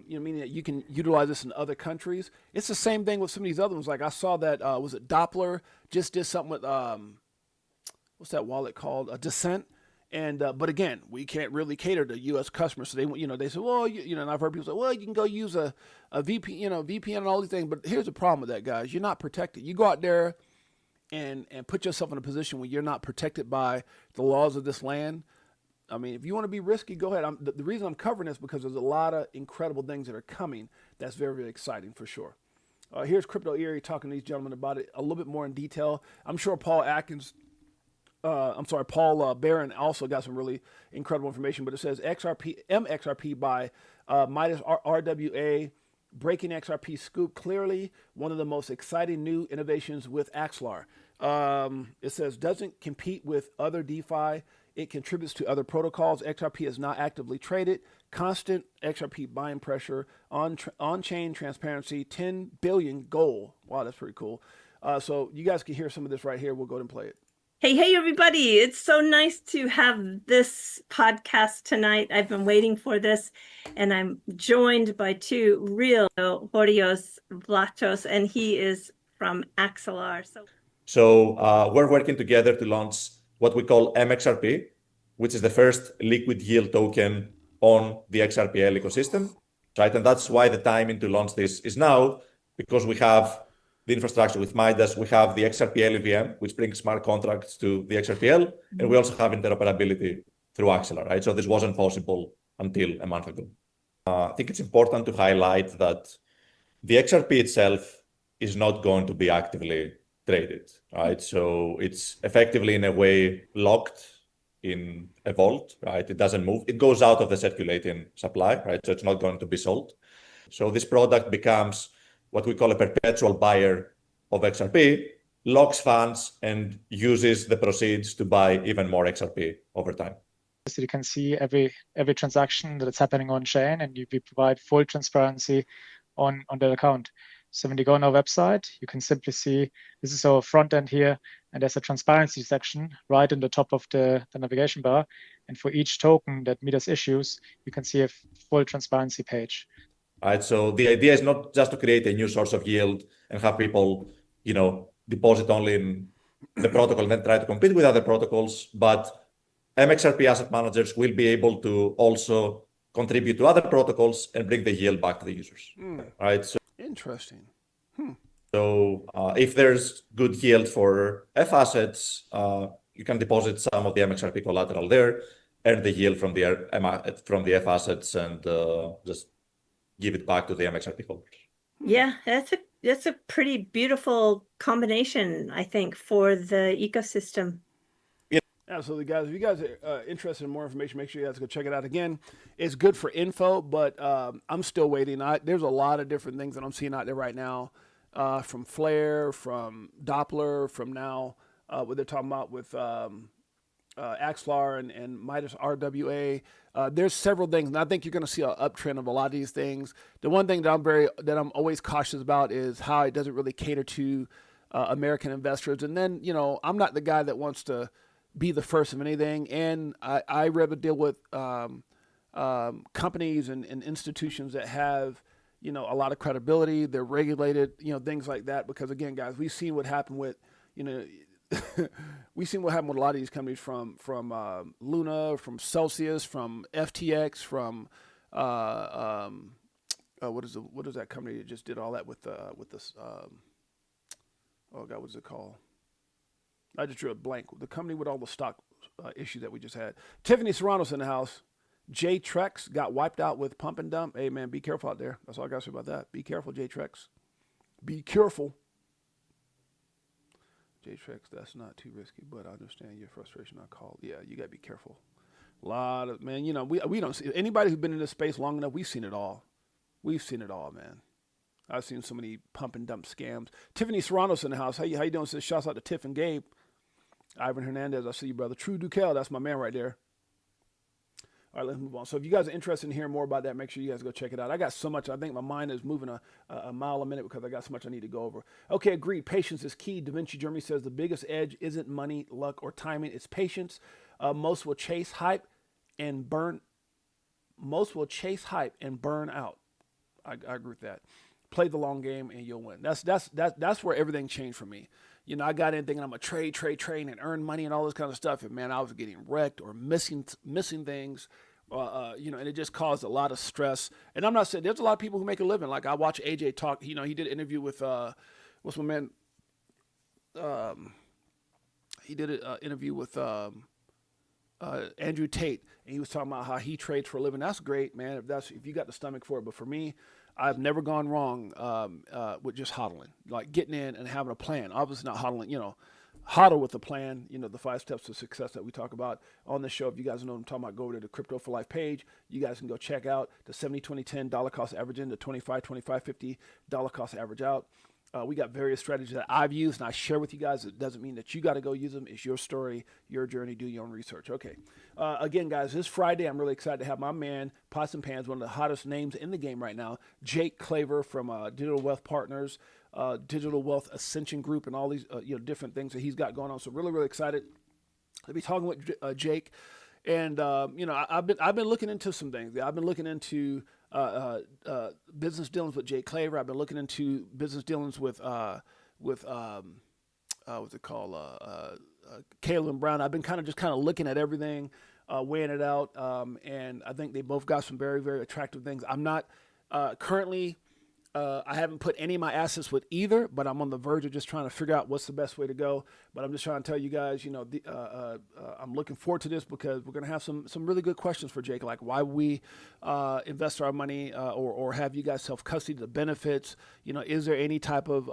meaning that you can utilize this in other countries, it's the same thing with some of these other ones. Like I saw that, was it Doppler just did something with, what's that wallet called? Descent. And, but again, we can't really cater to U.S. customers. So they say, well, and I've heard people say, well, you can go use a VPN and all these things. But here's the problem with that, guys. You're not protected. You go out there and put yourself in a position where you're not protected by the laws of this land. I mean, if you want to be risky, go ahead. The reason I'm covering this because there's a lot of incredible things that are coming. That's very, very exciting for sure. Here's Crypto Erie talking to these gentlemen about it a little bit more in detail. I'm sure Paul Barron also got some really incredible information, but it says MXRP by Midas RWA, breaking XRP scoop, clearly one of the most exciting new innovations with Axlar. It says doesn't compete with other DeFi. It contributes to other protocols. XRP is not actively traded. Constant XRP buying pressure, on-chain transparency, 10 billion goal. Wow, that's pretty cool. So you guys can hear some of this right here. We'll go ahead and play it. Hey, everybody. It's so nice to have this podcast tonight. I've been waiting for this, and I'm joined by two real Horios Vlachos, and he is from Axelar. So we're working together to launch what we call MXRP, which is the first liquid yield token on the XRPL ecosystem, right? And that's why the timing to launch this is now, because we have the infrastructure with Midas, we have the XRPL EVM, which brings smart contracts to the XRPL, and we also have interoperability through Axelar, right? So this wasn't possible until a month ago. I think it's important to highlight that the XRP itself is not going to be actively traded, right? So it's effectively in a way locked in a vault, right? It doesn't move. It goes out of the circulating supply, right? So it's not going to be sold. So this product becomes what we call a perpetual buyer of XRP, locks funds and uses the proceeds to buy even more XRP over time. So you can see every transaction that's happening on chain, and we provide full transparency on that account. So when you go on our website, you can simply see this is our front end here, and there's a transparency section right in the top of the navigation bar. And for each token that Midas issues, you can see a full transparency page. Right. So the idea is not just to create a new source of yield and have people, deposit only in the protocol and then try to compete with other protocols, but MXRP asset managers will be able to also contribute to other protocols, and bring the yield back to the users. Right. Interesting. So if there's good yield for F assets, you can deposit some of the MXRP collateral there, earn the yield from the F assets, and just give it back to the MXRP holders. Yeah, that's a pretty beautiful combination, I think, for the ecosystem. Absolutely, guys. If you guys are interested in more information, make sure you guys go check it out. Again, it's good for info, but I'm still waiting. There's a lot of different things that I'm seeing out there right now, from Flare, from Doppler, from now what they're talking about with Axlar and Midas RWA. There's several things, and I think you're going to see an uptrend of a lot of these things. The one thing that I'm always cautious about is how it doesn't really cater to American investors. And then, I'm not the guy that wants to be the first of anything, and I rather deal with companies and institutions that have a lot of credibility. They're regulated, things like that. Because again, guys, we've seen what happened with we've seen what happened with a lot of these companies from Luna, from Celsius, from FTX, from what is that company that just did all that with this? Oh God, what is it called? I just drew a blank. The company with all the stock issues that we just had. Tiffany Serrano's in the house. J Trex got wiped out with pump and dump. Hey, man, be careful out there. That's all I got to say about that. Be careful, J Trex. Be careful. J Trex, that's not too risky, but I understand your frustration. I call. Yeah, you got to be careful. A lot of, man, we don't see, anybody who's been in this space long enough, we've seen it all. We've seen it all, man. I've seen so many pump and dump scams. Tiffany Serrano's in the house. How you doing? Says shouts out to Tiff and Gabe. Ivan Hernandez, I see you, brother. True Dukel, that's my man right there. All right, let's move on. So if you guys are interested in hearing more about that, make sure you guys go check it out. I got so much. I think my mind is moving a mile a minute because I got so much I need to go over. Okay, agreed. Patience is key. Da Vinci Germany says the biggest edge isn't money, luck, or timing. It's patience. Most will chase hype and burn. Most will chase hype and burn out. I agree with that. Play the long game and you'll win. That's where everything changed for me. I got in thinking I'm gonna trade and earn money and all this kind of stuff. And man, I was getting wrecked or missing things, and it just caused a lot of stress. And I'm not saying there's a lot of people who make a living. Like I watch AJ talk. He did an interview with what's my man? He did an interview with Andrew Tate, and he was talking about how he trades for a living. That's great, man. If you got the stomach for it. But for me, I've never gone wrong with just hodling, like getting in and having a plan. Obviously not hodling, hodl with a plan, the 5 steps to success that we talk about on the show. If you guys know what I'm talking about, go over to the Crypto for Life page. You guys can go check out the 70, 20, 10 dollar cost average in, the 25, 25, 50 dollar cost average out. We got various strategies that I've used and I share with you guys. It doesn't mean that you got to go use them. It's your story, your journey. Do your own research. Okay. Again, guys, this Friday, I'm really excited to have my man, Pots and Pans, one of the hottest names in the game right now, Jake Claver from Digital Wealth Partners, Digital Wealth Ascension Group, and all these different things that he's got going on. So really, really excited to be talking with Jake. And I've been looking into some things. I've been looking into business dealings with Jake Claver. I've been looking into business dealings with what's it called? Caleb Brown. I've been kind of looking at everything, weighing it out, and I think they both got some very, very attractive things. I'm not currently. I haven't put any of my assets with either, but I'm on the verge of just trying to figure out what's the best way to go. But I'm just trying to tell you guys, I'm looking forward to this because we're going to have some really good questions for Jake, like why we invest our money or have you guys self-custody, the benefits. Is there any type of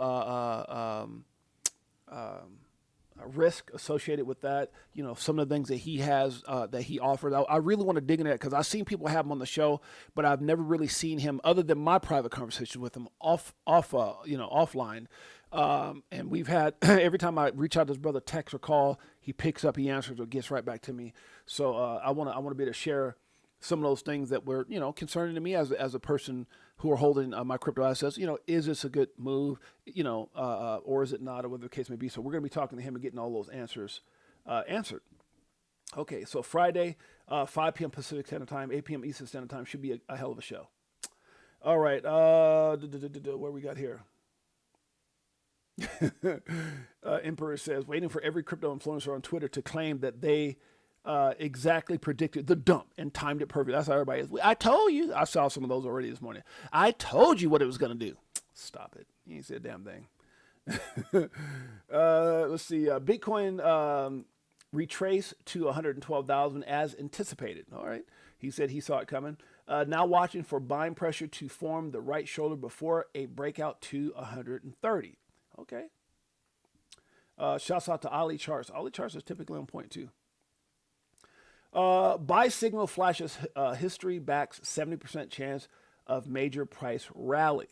risk associated with that? Some of the things that he has that he offers. I really want to dig into that because I've seen people have him on the show, but I've never really seen him other than my private conversation with him offline. And we've had every time I reach out to his brother, text or call, he picks up, he answers, or gets right back to me. So I want to be able to share some of those things that were, concerning to me as a person who are holding my crypto assets. Is this a good move, or is it not, or whatever the case may be. So we're going to be talking to him and getting all those answers answered. Okay, so Friday, 5 p.m. Pacific Standard Time, 8 p.m. Eastern Standard Time should be a hell of a show. All right, what we got here? Emperor says, waiting for every crypto influencer on Twitter to claim that they exactly predicted the dump and timed it perfectly. That's how everybody is. I told you. I saw some of those already this morning. I told you what it was going to do. Stop it. You ain't said a damn thing. Let's see. Bitcoin retraced to 112,000 as anticipated. All right. He said he saw it coming. Now watching for buying pressure to form the right shoulder before a breakout to 130. Okay. Shouts out to Ali Charts. Ali Charts is typically on point too. Buy signal flashes history backs 70% chance of major price rally.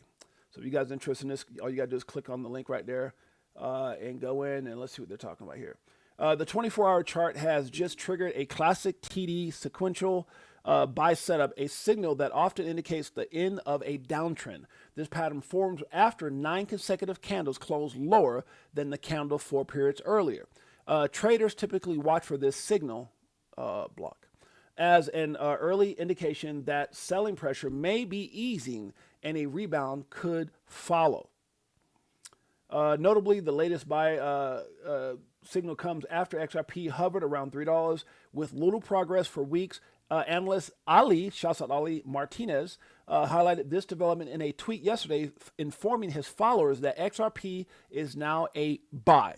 So if you guys are interested in this, all you got to do is click on the link right there and go in and let's see what they're talking about here. The 24-hour chart has just triggered a classic TD sequential buy setup, a signal that often indicates the end of a downtrend. This pattern forms after 9 consecutive candles close lower than the candle 4 periods earlier. Traders typically watch for this signal block as an early indication that selling pressure may be easing and a rebound could follow. Notably, the latest buy signal comes after XRP hovered around $3 with little progress for weeks. Analyst Ali, shouts out Ali Martinez, highlighted this development in a tweet yesterday, informing his followers that XRP is now a buy.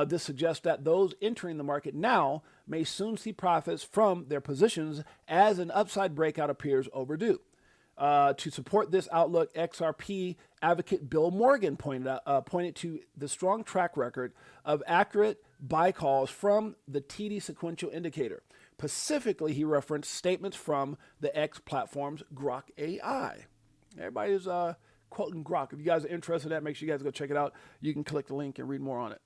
This suggests that those entering the market now may soon see profits from their positions as an upside breakout appears overdue. To support this outlook, XRP advocate Bill Morgan pointed to the strong track record of accurate buy calls from the TD sequential indicator. Specifically, he referenced statements from the X platform's Grok AI. Everybody's quoting Grok. If you guys are interested in that, make sure you guys go check it out. You can click the link and read more on it.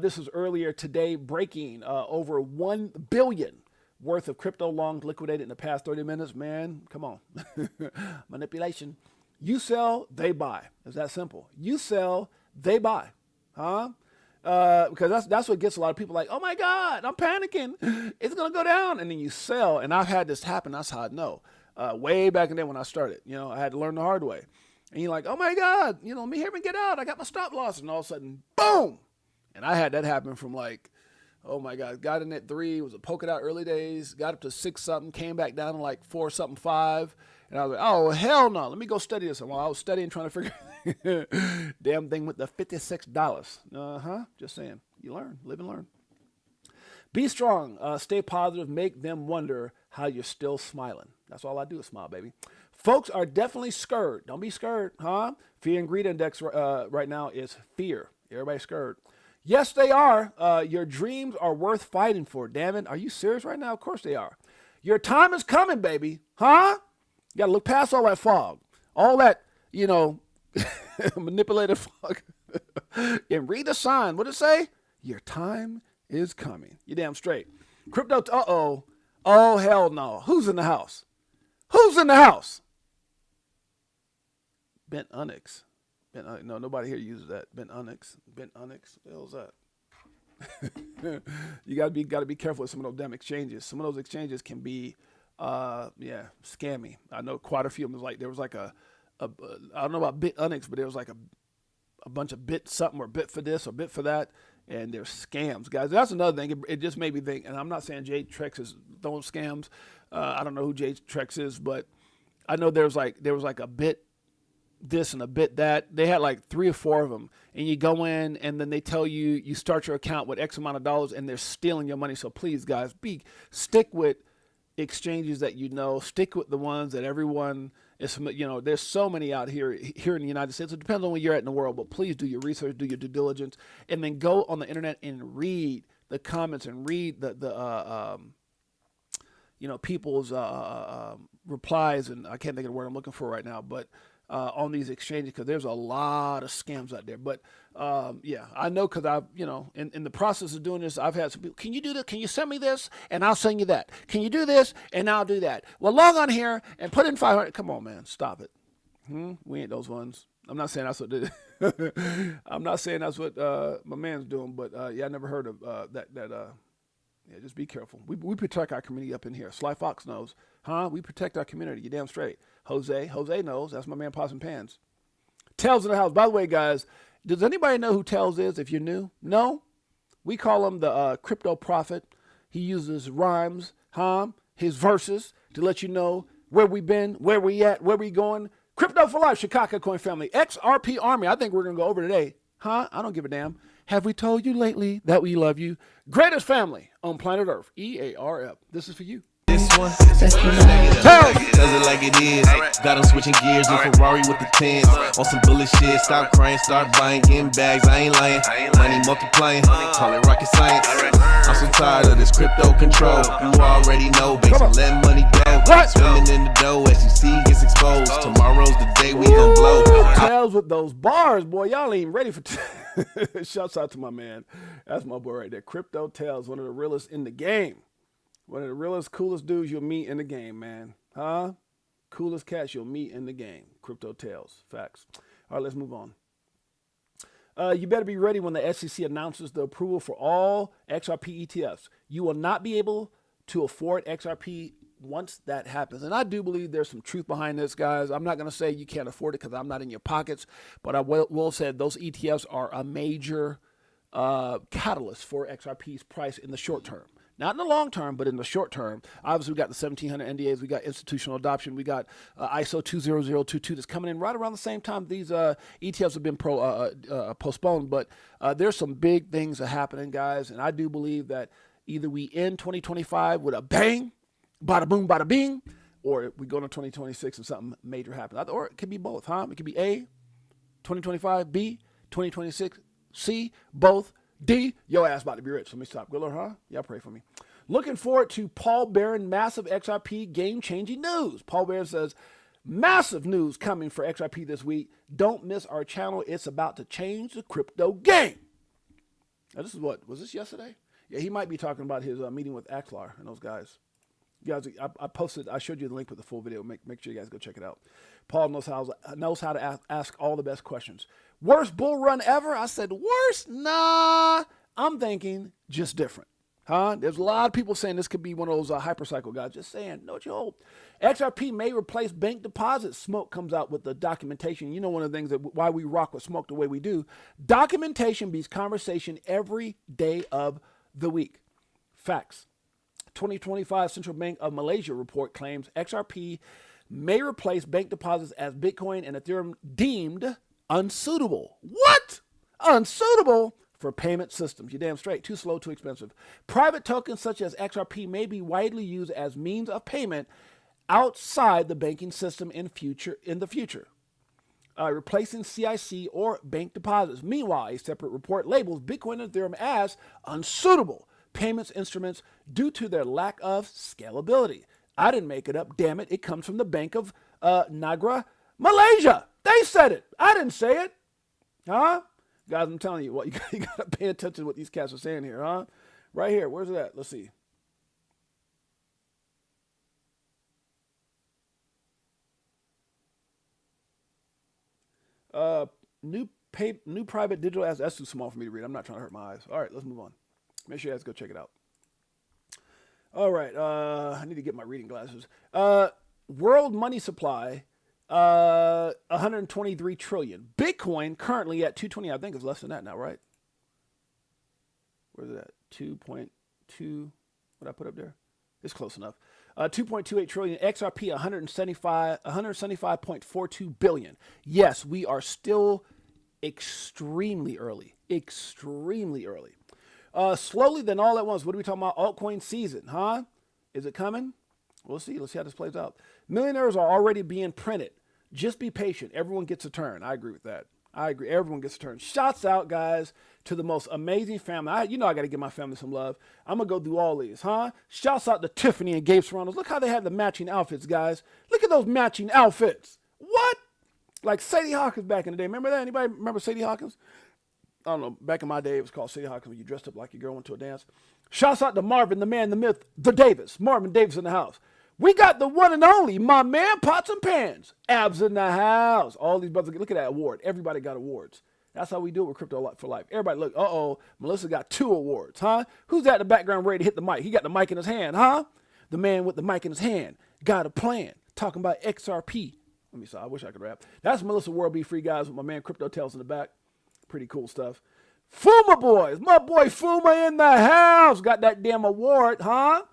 This was earlier today, breaking over 1 billion worth of crypto longs liquidated in the past 30 minutes. Man, come on. Manipulation. You sell, they buy. It's that simple. You sell, they buy. Huh? Because that's what gets a lot of people like, oh my God, I'm panicking. It's going to go down. And then you sell. And I've had this happen. That's how I know. Way back in the day when I started, I had to learn the hard way. And you're like, oh my God, let me hear me get out. I got my stop loss. And all of a sudden, boom. And I had that happen from like, oh my God, got in at 3, was a polka dot early days, got up to 6 something, came back down to like 4 something 5. And I was like, oh, hell no, let me go study this. While I was studying, trying to figure damn thing with the $56. Just saying. You learn, live and learn. Be strong, stay positive, make them wonder how you're still smiling. That's all I do is smile, baby. Folks are definitely scared. Don't be scared, huh? Fear and greed index right now is fear. Everybody's scared. Yes, they are. Your dreams are worth fighting for. Damn it. Are you serious right now? Of course they are. Your time is coming, baby. Huh? You got to look past all that fog. All that, manipulated fog. And read the sign. What did it say? Your time is coming. You damn straight. Crypto, uh-oh. Oh, hell no. Who's in the house? Who's in the house? Bent Onyx. No, nobody here uses that. Bent Onyx. What the hell is that? You gotta be careful with some of those damn exchanges. Some of those exchanges can be, scammy. I know quite a few of them. There was like I don't know about Bit Onyx, but there was like a bunch of bit something or bit for this or bit for that, and there's scams, guys. That's another thing. It just made me think, and I'm not saying Jay Trex is throwing scams. I don't know who Jay Trex is, but I know there was like a bit this and a bit that. They had like 3 or 4 of them, and you go in and then they tell you start your account with X amount of dollars and they're stealing your money. So please, guys, stick with exchanges that stick with the ones that everyone is, there's so many out here in the United States. It depends on where you're at in the world, but please do your research, do your due diligence, and then go on the internet and read the comments and read the people's replies, and I can't think of the word I'm looking for right now, but on these exchanges, because there's a lot of scams out there. But I know, because I've, in the process of doing this, I've had some people, can you do this? Can you send me this? And I'll send you that. Can you do this? And I'll do that. Well, log on here and put in 500. Come on, man. Stop it. We ain't those ones. I'm not saying that's what I'm not saying that's what my man's doing, but I never heard of that. Just be careful. We protect our community up in here. Sly Fox knows. We protect our community. You damn straight. Jose knows. That's my man, Pots and Pans. Tails in the house. By the way, guys, does anybody know who Tails is if you're new? No? We call him the crypto prophet. He uses rhymes, his verses to let you know where we been, where we at, where we going. Crypto for life, Chicago Coin family. XRP Army, I think we're going to go over today. I don't give a damn. Have we told you lately that we love you? Greatest family on planet Earth, EARF. This is for you. This one, does it like it is. Got them switching gears in Ferrari with the tens. On some bullet shit, stop crying, start buying, getting bags. I ain't lying. Money multiplying, call it rocket science. I'm so tired of this crypto control. You already know, basically let money go. Swimming in the dough as you see gets exposed. Tomorrow's the day we gon' blow. Tails with those bars, boy. Y'all ain't ready for. Shouts out to my man. That's my boy right there. Crypto Tails, one of the realest in the game. One of the realest, coolest dudes you'll meet in the game, man. Coolest cats you'll meet in the game. Crypto Tails. Facts. All right, let's move on. You better be ready when the SEC announces the approval for all XRP ETFs. You will not be able to afford XRP once that happens. And I do believe there's some truth behind this, guys. I'm not going to say you can't afford it because I'm not in your pockets, but I will say those ETFs are a major catalyst for XRP's price in the short term. Not in the long term, but in the short term. Obviously, we got the 1,700 NDAs. We got institutional adoption. We got ISO 20022 that's coming in right around the same time these ETFs have been postponed. But there's some big things that are happening, guys. And I do believe that either we end 2025 with a bang, bada boom, bada bing, or we go into 2026 and something major happens. Or it could be both, It could be A, 2025, B, 2026, C, both. D, your ass about to be rich. Let me stop. Good Lord, Y'all pray for me. Looking forward to Paul Barron, massive XRP game-changing news. Paul Barron says, massive news coming for XRP this week. Don't miss our channel. It's about to change the crypto game. Now, this is what? Was this yesterday? Yeah, he might be talking about his meeting with Axlar and those guys. You guys, I showed you the link with the full video. Make sure you guys go check it out. Paul knows how to ask all the best questions. Worst bull run ever? I said, worst? Nah. I'm thinking just different. There's a lot of people saying this could be one of those hypercycle guys. Just saying, know what you hope. XRP may replace bank deposits. Smoke comes out with the documentation. You know, one of the things that why we rock with Smoke the way we do. Documentation beats conversation every day of the week. Facts. 2025 Central Bank of Malaysia report claims XRP may replace bank deposits as Bitcoin and Ethereum deemed unsuitable. What? Unsuitable for payment systems. You're damn straight. Too slow, too expensive. Private tokens such as XRP may be widely used as means of payment outside the banking system in the future. Replacing CIC or bank deposits. Meanwhile, a separate report labels Bitcoin and Ethereum as unsuitable payments instruments due to their lack of scalability. I didn't make it up. Damn it. It comes from the Bank of Negara, Malaysia. They said it. I didn't say it. Guys, I'm telling you what, you got to pay attention to what these cats are saying here, Right here. Where's it at? Let's see. New private digital asset. That's too small for me to read. I'm not trying to hurt my eyes. All right, let's move on. Make sure you guys go check it out. All right. I need to get my reading glasses. World money supply, 123 trillion. Bitcoin currently at 220. I think it's less than that now, right? Where's it at? 2.2. What I put up there? It's close enough. 2.28 trillion. XRP 175.42 billion. Yes, we are still extremely early. Extremely early. Slowly then all at once. What are we talking about? Altcoin season, Is it coming? We'll see. Let's see how this plays out. Millionaires are already being printed. Just be patient. Everyone gets a turn. I agree with that. I agree. Everyone gets a turn. Shouts out, guys, to the most amazing family. I got to give my family some love. I'm going to go through all these, Shouts out to Tiffany and Gabe Serrano. Look how they have the matching outfits, guys. Look at those matching outfits. What? Like Sadie Hawkins back in the day. Remember that? Anybody remember Sadie Hawkins? I don't know. Back in my day, it was called Sadie Hawkins when you dressed up like your girl went to a dance. Shouts out to Marvin, the man, the myth, the Davis. Marvin Davis in the house. We got the one and only, my man, Pots and Pans. Abs in the house. All these brothers, look at that award. Everybody got awards. That's how we do it with Crypto for Life. Everybody look, Melissa got 2 awards, Who's that in the background ready to hit the mic? He got the mic in his hand, The man with the mic in his hand got a plan. Talking about XRP. Let me see, I wish I could rap. That's Melissa World Be Free, guys, with my man Crypto Tales in the back. Pretty cool stuff. Fuma boys, my boy Fuma in the house. Got that damn award, huh?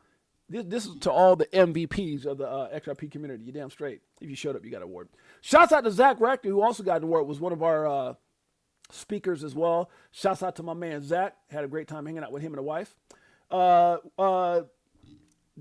This is to all the MVPs of the XRP community. You damn straight. If you showed up, you got an award. Shouts out to Zach Rector, who also got an award. Was one of our speakers as well. Shouts out to my man Zach. Had a great time hanging out with him and the wife.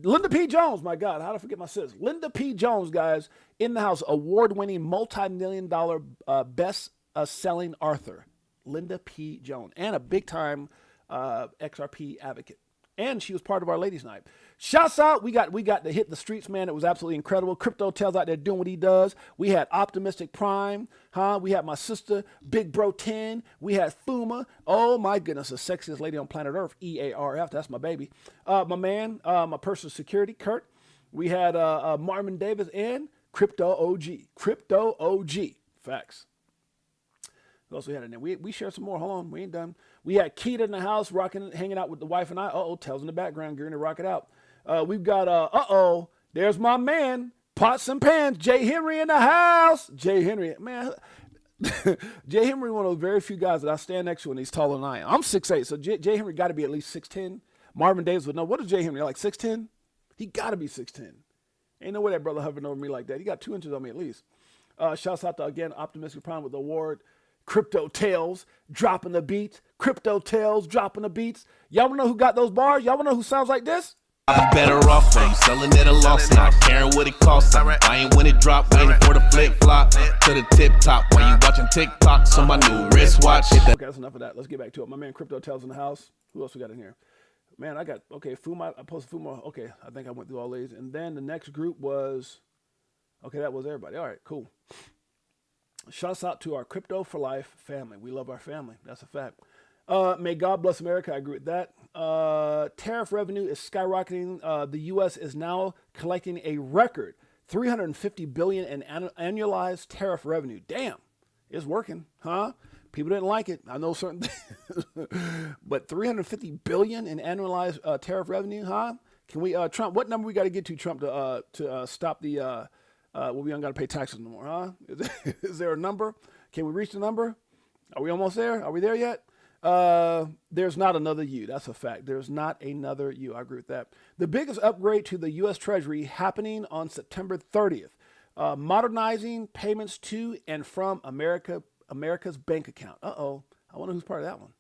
Linda P. Jones, my God, how did I forget my sis? Linda P. Jones, guys, in the house, award-winning, multi-million-dollar best-selling author. Linda P. Jones, and a big-time XRP advocate. And she was part of our ladies' night. Shouts out, we got to hit the streets, man. It was absolutely incredible. Crypto Tails out there doing what he does. We had Optimistic Prime, huh? We had my sister, Big Bro 10. We had Fuma. Oh my goodness, the sexiest lady on planet Earth, EARF. That's my baby. My man, my personal security, Kurt. We had Marvin Davis and Crypto OG. Crypto OG. Facts. What else we had in there? We shared some more. Hold on, we ain't done. We had Keita in the house, hanging out with the wife and I. Tails in the background, gearing to rock it out. We've got there's my man, Pots and Pans, Jay Henry in the house. Jay Henry, man. Jay Henry, one of the very few guys that I stand next to, and he's taller than I am. I'm 6'8", so Jay Henry got to be at least 6'10". Marvin Davis would know. What is Jay Henry, like 6'10"? He got to be 6'10". Ain't no way that brother hovering over me like that. He got 2 inches on me at least. Shouts out to, again, Optimistic Prime with the award. Crypto Tails dropping the beats. Crypto Tails dropping the beats. Y'all wanna know who got those bars? Y'all wanna know who sounds like this? I'm better off from selling at a loss, not caring what it costs. I ain't when it drop, waiting for the flip flop to the tip top. While you watching TikTok, so my new wristwatch. Okay, that's enough of that. Let's get back to it. My man Crypto Tails in the house. Who else we got in here? Man, I got Fuma. I posted Fuma. Okay, I think I went through all these, and then the next group was. Okay, that was everybody. All right, cool. Shouts out to our Crypto for Life family. We love our family. That's a fact. May God bless America. I agree with that. Tariff revenue is skyrocketing. The U.S. is now collecting a record $350 billion in annualized tariff revenue. Damn, it's working, huh? People didn't like it. I know certain things. But $350 billion in annualized tariff revenue, huh? Can we, Trump, what number we got to get to, Trump, to stop the... we don't got to pay taxes no more, huh? Is there a number? Can we reach the number? Are we almost there? Are we there yet? There's not another U. That's a fact. There's not another U. I agree with that. The biggest upgrade to the U.S. Treasury happening on September 30th. Modernizing payments to and from America's bank account. Uh-oh. I wonder who's part of that one.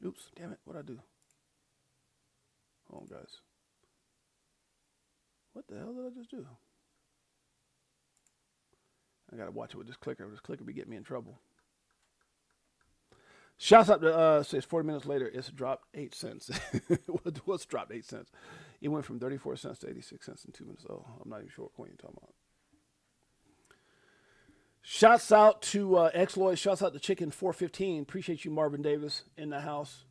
Oops. Damn it. What'd I do? Hold on, guys. What the hell did I just do? I got to watch it with this clicker. This clicker be getting me in trouble. Shouts out to, says 40 minutes later, it's dropped 8 cents. What's dropped 8 cents? It went from 34 cents to 86 cents in 2 minutes. Oh, I'm not even sure what coin you're talking about. Shouts out to X-Loy. Shouts out to Chicken 415. Appreciate you, Marvin Davis, in the house.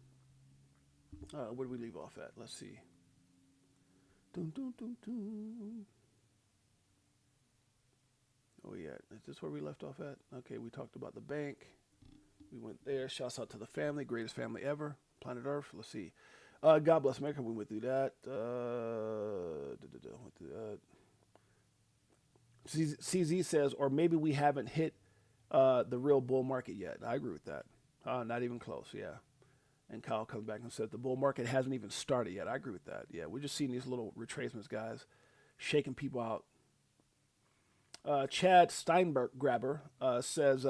Where do we leave off at? Let's see. Dun, dun, dun, dun. Oh, yeah. Is this where we left off at? Okay, we talked about the bank. We went there. Shouts out to the family. Greatest family ever. Planet Earth. Let's see. God bless America. We went through that. CZ says, or maybe we haven't hit the real bull market yet. I agree with that. Not even close, yeah. And Kyle comes back and says the bull market hasn't even started yet. I agree with that. Yeah, we're just seeing these little retracements, guys, shaking people out. Chad Steinberg Grabber says,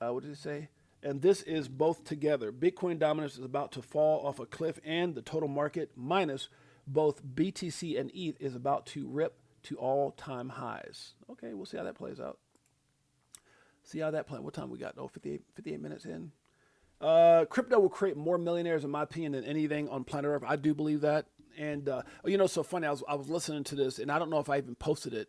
what did he say? And this is both together. Bitcoin dominance is about to fall off a cliff, and the total market minus both BTC and ETH is about to rip to all-time highs. Okay, we'll see how that plays out. See how that plays. What time we got? Oh, 58 minutes in. Crypto will create more millionaires, in my opinion, than anything on planet Earth. I do believe that. And, so funny, I was listening to this, and I don't know if I even posted it.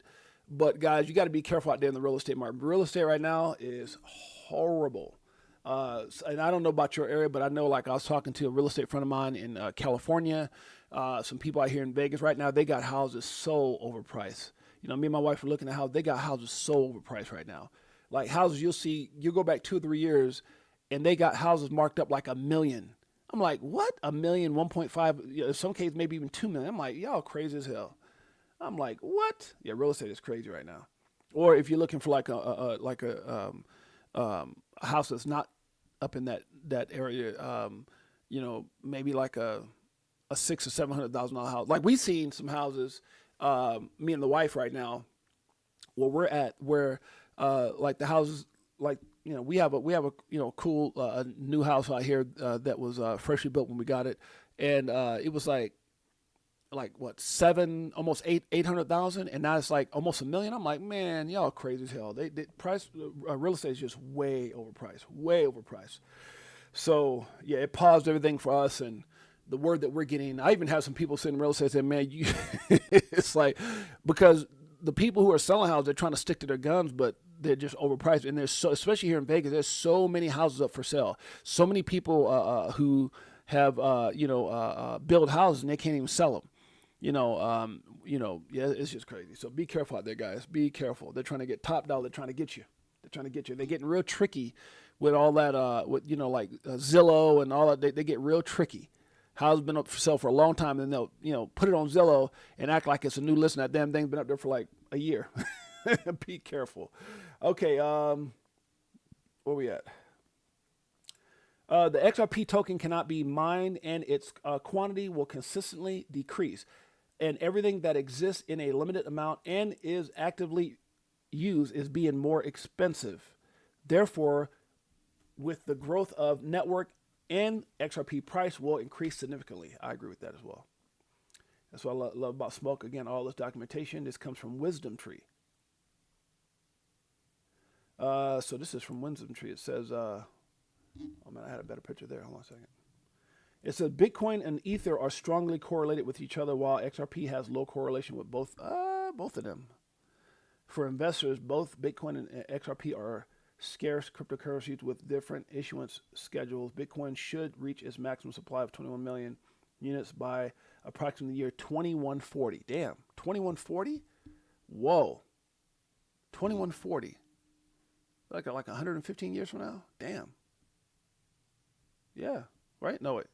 But, guys, you got to be careful out there in the real estate market. Real estate right now is horrible. And I don't know about your area, but I know, like, I was talking to a real estate friend of mine in California. Some people out here in Vegas right now, they got houses so overpriced. Me and my wife are looking at how they got houses so overpriced right now. Like, houses you'll go back 2 or 3 years, and they got houses marked up like $1 million. I'm like, what? $1 million, 1.5, in some cases, maybe even $2 million. I'm like, y'all crazy as hell. I'm like, what? Yeah, real estate is crazy right now. Or if you're looking for like a house that's not up in that area. You know, maybe like a $600,000 or $700,000 house. Like we've seen some houses. Me and the wife right now, where we're at, where like the houses, like you know, we have a cool new house out here that was freshly built when we got it, and it was like what almost 800,000, and now it's like almost $1 million. I'm like, man, y'all crazy as hell. They price real estate is just way overpriced. So yeah, it paused everything for us, and the word that we're getting, I even have some people sitting in real estate saying, man, it's like, because the people who are selling houses, they're trying to stick to their guns, but they're just overpriced. And there's especially here in Vegas, there's so many houses up for sale. So many people who have, build houses and they can't even sell them. Yeah, it's just crazy. So be careful out there, guys. Be careful. They're trying to get top dollar. They're trying to get you. They're getting real tricky with all that, like Zillow and all that. They get real tricky. House been up for sale for a long time, and they'll, put it on Zillow and act like it's a new listing. That damn thing's been up there for like a year. Be careful. Okay, where we at? The XRP token cannot be mined, and its quantity will consistently decrease. And everything that exists in a limited amount and is actively used is being more expensive. Therefore, with the growth of network and XRP price will increase significantly. I agree with that as well. That's what I love about Smoke. Again, all this documentation. This comes from Wisdom Tree. So this is from Wisdom Tree. It says, oh man, I had a better picture there. Hold on a second. It says Bitcoin and Ether are strongly correlated with each other, while XRP has low correlation with both of them. For investors, both Bitcoin and XRP are scarce cryptocurrencies with different issuance schedules. Bitcoin should reach its maximum supply of 21 million units by approximately the year 2140. Damn, 2140? Whoa, 2140. Like 115 years from now? Damn. Yeah, right? No, wait.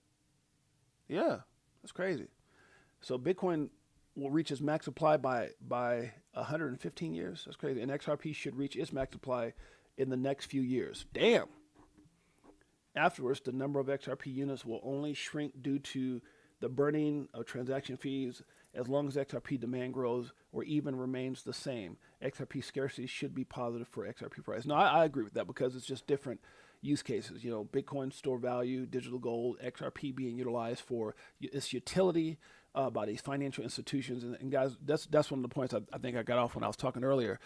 Yeah, that's crazy. So Bitcoin will reach its max supply by 115 years. That's crazy. And XRP should reach its max supply in the next few years. Damn. Afterwards, the number of XRP units will only shrink due to the burning of transaction fees. As long as XRP demand grows or even remains the same, XRP scarcity should be positive for XRP price. No, I agree with that, because it's just different use cases. Bitcoin store value, digital gold, XRP being utilized for its utility by these financial institutions. And guys, that's one of the points I think I got off when I was talking earlier,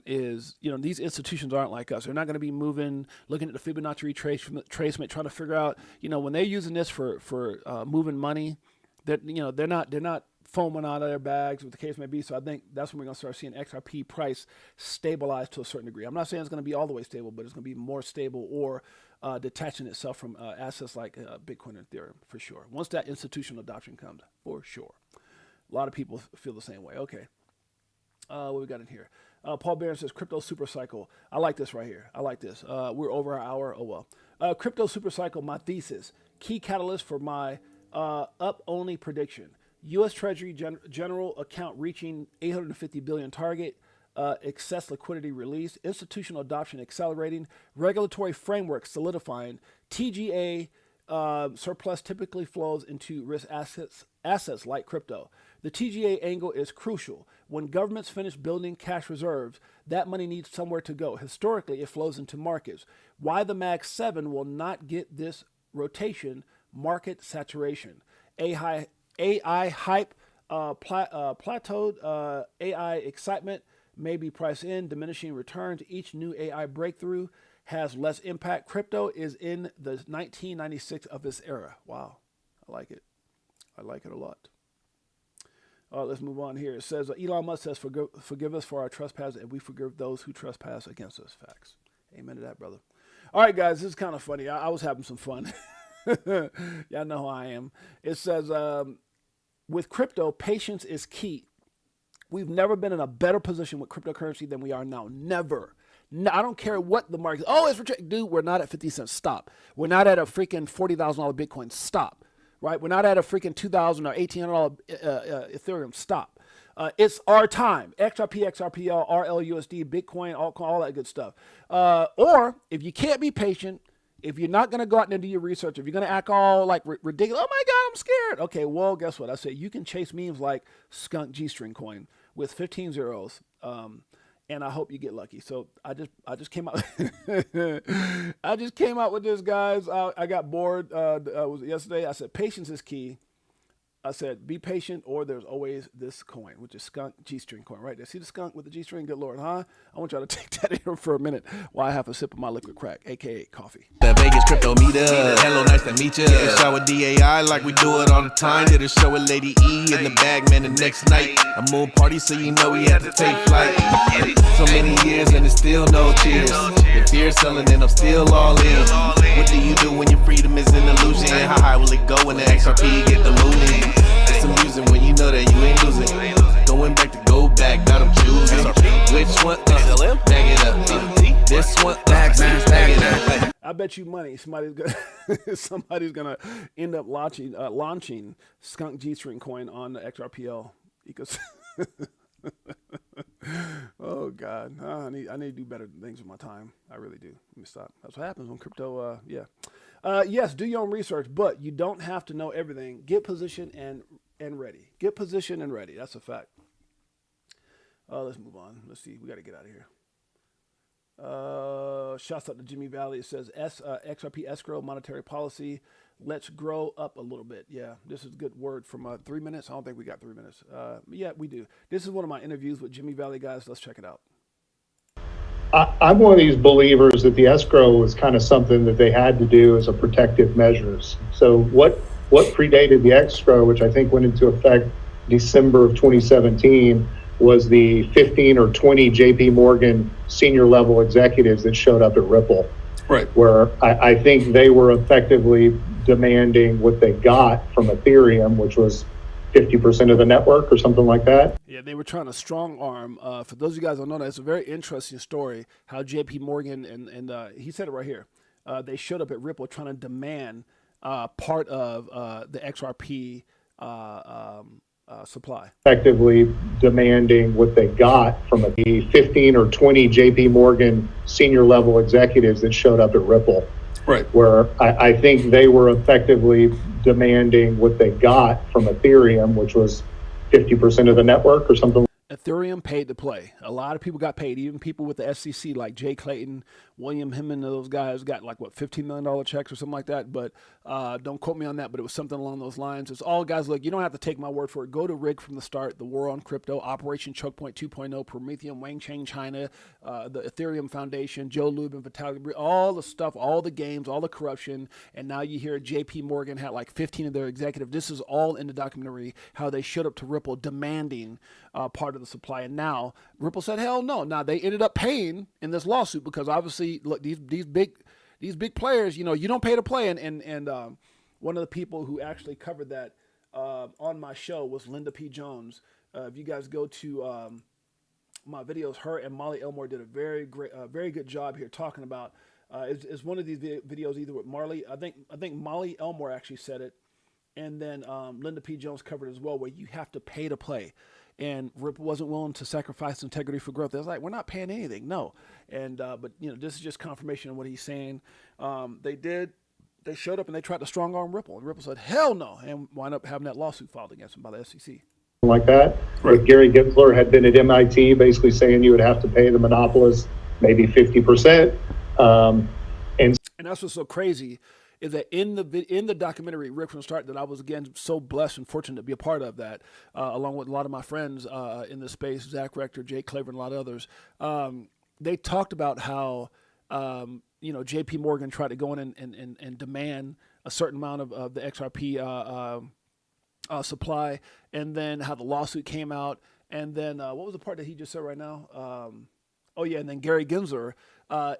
is, these institutions aren't like us. They're not going to be moving, looking at the Fibonacci retracement, trying to figure out, when they're using this for moving money, that, they're not foaming out of their bags, what the case may be. So I think that's when we're going to start seeing XRP price stabilize to a certain degree. I'm not saying it's going to be all the way stable, but it's going to be more stable or detaching itself from assets like Bitcoin and Ethereum, for sure. Once that institutional adoption comes, for sure. A lot of people feel the same way. Okay. What we got in here? Paul Barron says, crypto super cycle. I like this right here. I like this. We're over our hour. Oh, well. Crypto super cycle, my thesis. Key catalyst for my up-only prediction. U.S. Treasury general account reaching 850 billion target, excess liquidity release, institutional adoption accelerating, regulatory framework solidifying, TGA surplus typically flows into risk assets like crypto. The TGA angle is crucial. When governments finish building cash reserves, that money needs somewhere to go. Historically, it flows into markets. Why the Mag 7 will not get this rotation? Market saturation. AI hype plateaued. AI excitement may be priced in, diminishing returns. Each new AI breakthrough has less impact. Crypto is in the 1996 of this era. Wow, I like it. I like it a lot. Let's move on here. It says, Elon Musk says, forgive us for our trespasses, and we forgive those who trespass against us. Facts. Amen to that, brother. All right, guys, this is kind of funny. I was having some fun. Y'all know how I am. It says, with crypto, patience is key. We've never been in a better position with cryptocurrency than we are now. Never. No, I don't care what the market. Oh, it's rejected. Dude, we're not at 50 cents. Stop. We're not at a freaking $40,000 Bitcoin. Stop. Right? We're not at a freaking $2,000 or $1,800 Ethereum. Stop. It's our time. XRP, XRPL, RLUSD, Bitcoin, all that good stuff. Or if you can't be patient, If you're not going to go out and do your research, if you're going to act all like ridiculous, oh my God, I'm scared. Okay, well, guess what? I said you can chase memes like skunk G-string coin with 15 zeros, and I hope you get lucky. So I just came out. I just came out with this, guys. I got bored. It was yesterday. I said patience is key. I said, be patient, or there's always this coin, which is skunk G-string coin, right there. See the skunk with the G-string? Good Lord, huh? I want y'all to take that in for a minute while I have a sip of my liquid crack, a.k.a. coffee. The Vegas crypto meetup. Hello, nice to meet ya. Yeah. Shower DAI like we do it all the time. Did a show with Lady E in the bag, man, the next night. A moon party, so you know we had to take flight. So many years and it's still no cheers. The fear selling and I'm still all in. What do you do when your freedom is an illusion? How high will it go when the XRP get the mooning? It's amusing when you know that you ain't losing. Going back to go back, got them choosing. Which one? Bag it up. This one? Bag it up. I bet you money somebody's gonna end up launching skunk G-string coin on the XRPL ecosystem. Oh God, I need to do better things with my time. I really do. Let me stop. That's what happens when crypto. Yes, do your own research, but you don't have to know everything. Get positioned and ready. Get positioned and ready. That's a fact. Let's move on. Let's see. We got to get out of here. Shouts out to Jimmy Valley. It says XRP escrow monetary policy. Let's grow up a little bit. Yeah, this is a good word from 3 minutes. I don't think we got 3 minutes. Yeah, we do. This is one of my interviews with Jimmy Valley guys. Let's check it out. I'm one of these believers that the escrow was kind of something that they had to do as a protective measures. So what predated the escrow, which I think went into effect December of 2017, was the 15 or 20 JP Morgan senior level executives that showed up at Ripple. Right. Where I think they were effectively demanding what they got from Ethereum, which was 50% of the network or something like that. Yeah, they were trying to strong arm. For those of you guys who don't know that, it's a very interesting story how JP Morgan and he said it right here. They showed up at Ripple trying to demand part of the XRP supply. Effectively demanding what they got from the 15 or 20 JP Morgan senior level executives that showed up at Ripple. Right. Where I think they were effectively demanding what they got from Ethereum, which was 50% of the network or something. Ethereum paid to play. A lot of people got paid, even people with the SEC like Jay Clayton, William Hemman, those guys got like, what, $15 million checks or something like that. But don't quote me on that, but it was something along those lines. It's all, guys, look, you don't have to take my word for it. Go to Rig from the Start, The War on Crypto, Operation Choke Point 2.0, Prometheum, Wang Chang China, the Ethereum Foundation, Joe Lubin, Vitaly, all the stuff, all the games, all the corruption. And now you hear JP Morgan had like 15 of their executives. This is all in the documentary, how they showed up to Ripple demanding part of the supply. And now Ripple said, hell no. Now they ended up paying in this lawsuit because obviously, look, these big players, you know, you don't pay to play. And one of the people who actually covered that on my show was Linda P. Jones. If you guys go to my videos, her and Molly Elmore did a very good job here talking about. It's one of these videos either with Marley. I think Molly Elmore actually said it, and then Linda P. Jones covered it as well, where you have to pay to play. And Ripple wasn't willing to sacrifice integrity for growth. They was like, we're not paying anything, no. And but you know, this is just confirmation of what he's saying. They showed up and they tried to strong arm Ripple, and Ripple said, hell no, and wound up having that lawsuit filed against them by the SEC. Like that. Right. Gary Gensler had been at MIT, basically saying you would have to pay the monopolist maybe 50%. And that's what's so crazy. Is that in the documentary Rick from the Start that I was again so blessed and fortunate to be a part of that, along with a lot of my friends in this space, Zach Rector, Jay Claver, and a lot of others. They talked about how JP Morgan tried to go in and demand a certain amount of the XRP supply, and then how the lawsuit came out, and then what was the part that he just said right now? And then Gary Gensler,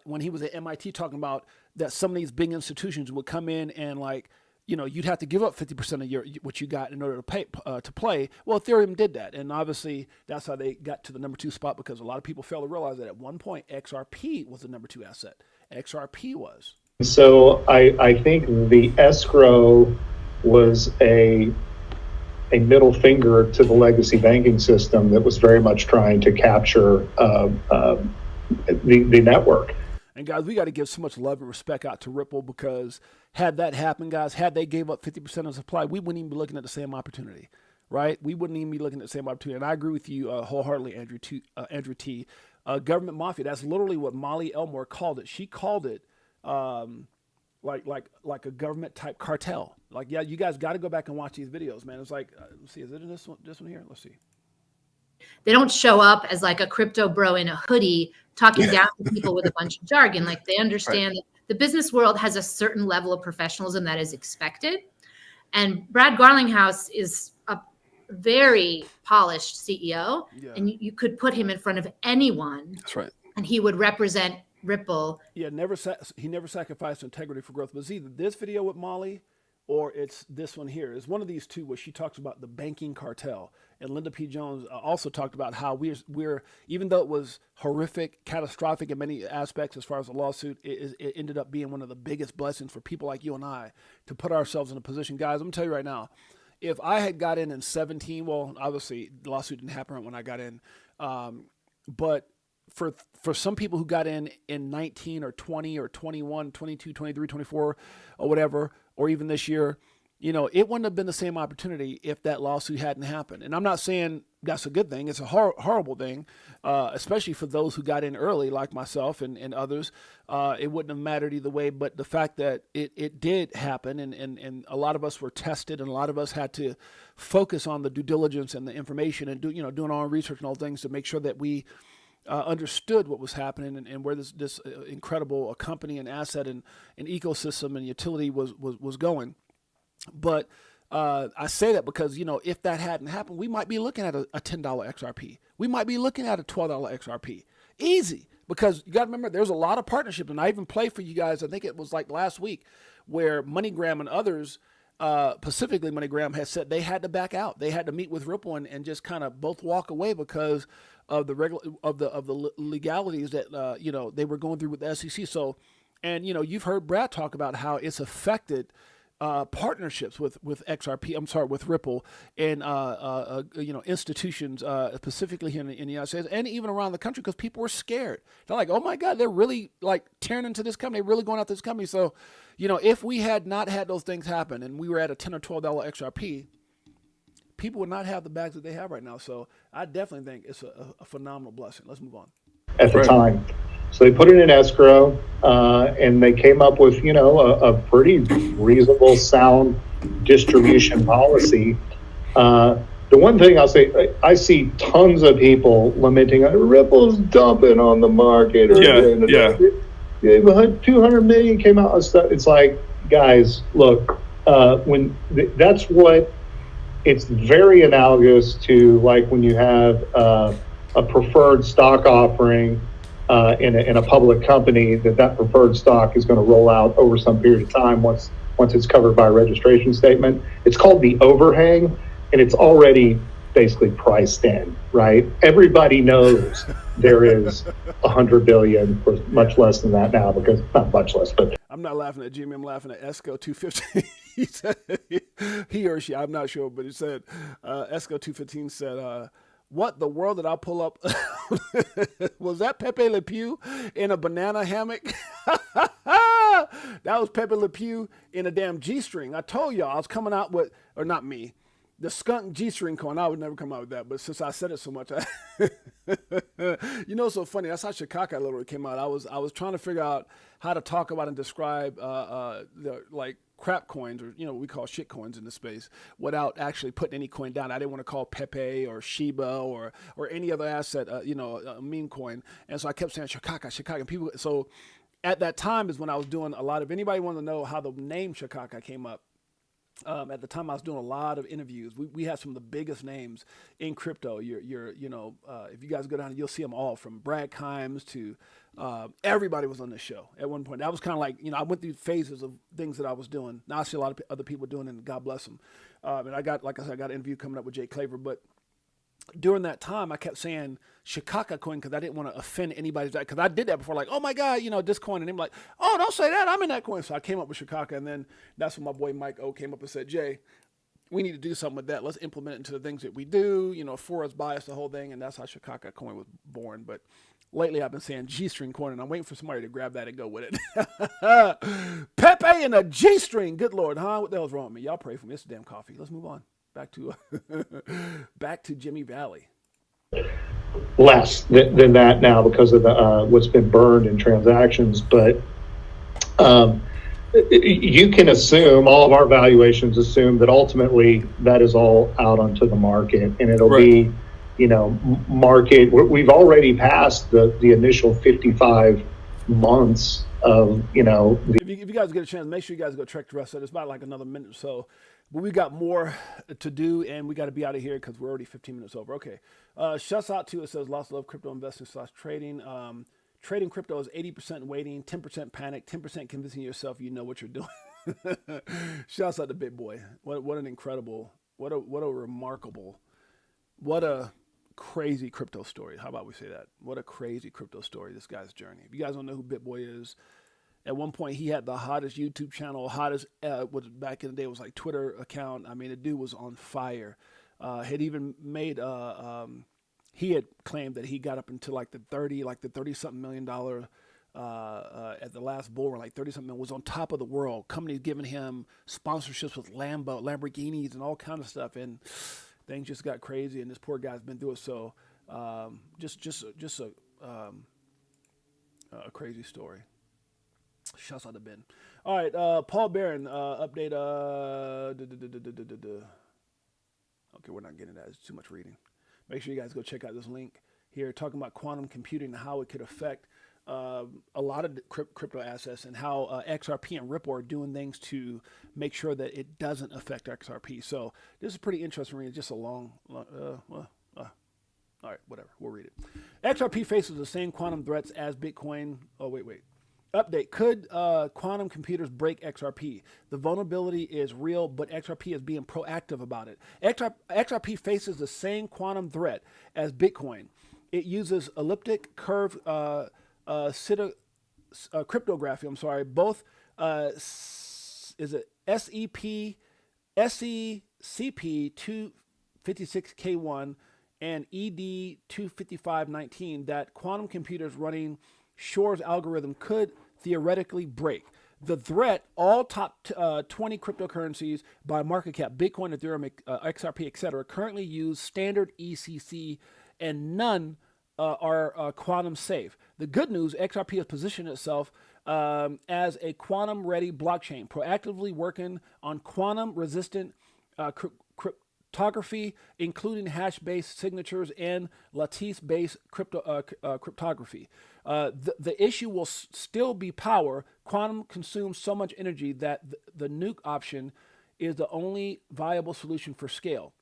when he was at MIT, talking about that some of these big institutions would come in and you'd have to give up 50% of what you got in order to pay to play. Well, Ethereum did that, and obviously that's how they got to the number 2 spot, because a lot of people fail to realize that at one point XRP was the number 2 asset. XRP was. So I think the escrow was a middle finger to the legacy banking system that was very much trying to capture the network. And guys, we got to give so much love and respect out to Ripple, because had that happened, guys, had they gave up 50% of the supply, we wouldn't even be looking at the same opportunity, right? We wouldn't even be looking at the same opportunity. And I agree with you wholeheartedly, Andrew T. Government mafia. That's literally what Molly Elmore called it. She called it like a government type cartel. Like, yeah, you guys got to go back and watch these videos, man. It's like, let's see, is it in this one here? Let's see. They don't show up as like a crypto bro in a hoodie talking down to people with a bunch of jargon. Like, they understand that the business world has a certain level of professionalism that is expected. And Brad Garlinghouse is a very polished CEO, and you could put him in front of anyone. That's right. And he would represent Ripple. Yeah, he never sacrificed integrity for growth. But it's either this video with Molly or it's this one here. It's one of these two where she talks about the banking cartel. And Linda P. Jones also talked about how we're even though it was horrific, catastrophic in many aspects as far as the lawsuit, it ended up being one of the biggest blessings for people like you and I to put ourselves in a position. Guys, I'm going to tell you right now, if I had got in 17, well, obviously the lawsuit didn't happen when I got in, but for some people who got in 19 or 20 or 21, 22, 23, 24 or whatever, or even this year, you know, it wouldn't have been the same opportunity if that lawsuit hadn't happened. And I'm not saying that's a good thing. It's a horrible thing, especially for those who got in early, like myself and others. It wouldn't have mattered either way. But the fact that it did happen, and a lot of us were tested, and a lot of us had to focus on the due diligence and the information and doing our own research and all things to make sure that we understood what was happening and where this incredible company and asset and ecosystem and utility was going. But I say that because, if that hadn't happened, we might be looking at a $10 XRP. We might be looking at a $12 XRP. Easy. Because you got to remember, there's a lot of partnerships. And I even played for you guys, I think it was like last week, where MoneyGram and others, specifically MoneyGram, had said they had to back out. They had to meet with Ripple and just kind of both walk away because of the legalities that they were going through with the SEC. So, and you've heard Brad talk about how it's affected partnerships with XRP. I'm sorry, with Ripple and institutions specifically here in the United States and even around the country, because people were scared. They're like, oh my God, they're really like tearing into this company, really going after this company. So, if we had not had those things happen and we were at a $10 or $12 XRP, people would not have the bags that they have right now. So I definitely think it's a phenomenal blessing. Let's move on. At the time. So they put it in escrow, and they came up with, a pretty reasonable, sound distribution policy. The one thing I'll say, I see tons of people lamenting, Ripple's dumping on the market. Or, 200 million came out of stuff. It's like, guys, look, it's very analogous to like when you have a preferred stock offering in a public company, that preferred stock is going to roll out over some period of time once it's covered by a registration statement. It's called the overhang, and it's already basically priced in, right? Everybody knows there is 100 billion, or much less than that now, because not much less, but I'm not laughing at Jimmy. I'm laughing at Esco 215. He said, he or she, I'm not sure, but he said, Esco 215 said, what the world did I pull up? Was that Pepe Le Pew in a banana hammock? That was Pepe Le Pew in a damn G-string. I told y'all I was coming out with, or not me, the skunk G-string coin. I would never come out with that, but since I said it so much, it's so funny. That's how Chicago literally came out. I was trying to figure out how to talk about and describe the like crap coins, or what we call shit coins in this space, without actually putting any coin down. I didn't want to call Pepe or Shiba or any other asset, a meme coin. And so I kept saying Chicago. And people. So at that time is when I was doing a lot of. Anybody want to know how the name Chicago came up? At the time, I was doing a lot of interviews. We had some of the biggest names in crypto. If you guys go down, you'll see them all, from Brad Kimes to everybody was on this show at one point. That was kind of like, I went through phases of things that I was doing. Now I see a lot of other people doing it, and God bless them. And I got an interview coming up with Jay Claver, but during that time, I kept saying Chicago coin because I didn't want to offend anybody. Because I did that before, like, oh my God, this coin. And they're like, oh, don't say that. I'm in that coin. So I came up with Chicago. And then that's when my boy Mike O came up and said, Jay, we need to do something with that. Let's implement it into the things that we do, for us, by us, the whole thing. And that's how Chicago coin was born. But lately I've been saying G-string coin, and I'm waiting for somebody to grab that and go with it. Pepe and a G-string. Good Lord, huh? What the hell's wrong with me? Y'all pray for me. It's damn coffee. Let's move on. Back to Jimmy Valley. Less than that now because of the what's been burned in transactions. But you can assume, all of our valuations assume that ultimately that is all out onto the market, and it'll be, market. We've already passed the initial 55 months of, If you guys get a chance, make sure you guys go check the rest of it. It's about like another minute or so. But we got more to do, and we got to be out of here because we're already 15 minutes over. Okay. Shuts out to, it says, lots of love crypto investing / trading. Trading crypto is 80% waiting, 10% panic, 10% convincing yourself you know what you're doing. Shouts out to Big Boy. What an incredible, what a remarkable, what a crazy crypto story. How about we say that? What a crazy crypto story, this guy's journey. If you guys don't know who Big Boy is, at one point he had the hottest YouTube channel, hottest, back in the day was like Twitter account. I mean, the dude was on fire. Had even made he had claimed that he got up into like the 30 something $million at the last bull run, like 30 something million, was on top of the world. Companies giving him sponsorships with Lamborghinis and all kind of stuff, and things just got crazy. And this poor guy's been through it. So just a crazy story. Shouts out to Ben. All right, Paul Barron, update. Okay, we're not getting that. It's too much reading. Make sure you guys go check out this link here, talking about quantum computing and how it could affect a lot of crypto assets, and how XRP and Ripple are doing things to make sure that it doesn't affect XRP. So this is pretty interesting reading. Just a long all right, whatever. We'll read it. XRP faces the same quantum threats as Bitcoin. Oh, wait. Update. Could quantum computers break XRP? The vulnerability is real, but XRP is being proactive about it. XRP faces the same quantum threat as Bitcoin. It uses elliptic curve cryptography. Both is it SECP256K1 and ED25519 that quantum computers running Shor's algorithm could theoretically break. The threat, all top 20 cryptocurrencies by market cap, Bitcoin, Ethereum, XRP, etc., currently use standard ECC, and none are quantum safe. The good news, XRP has positioned itself as a quantum-ready blockchain, proactively working on quantum-resistant cryptography, including hash-based signatures and lattice-based cryptography. The issue will still be power. Quantum consumes so much energy that the nuke option is the only viable solution for scale.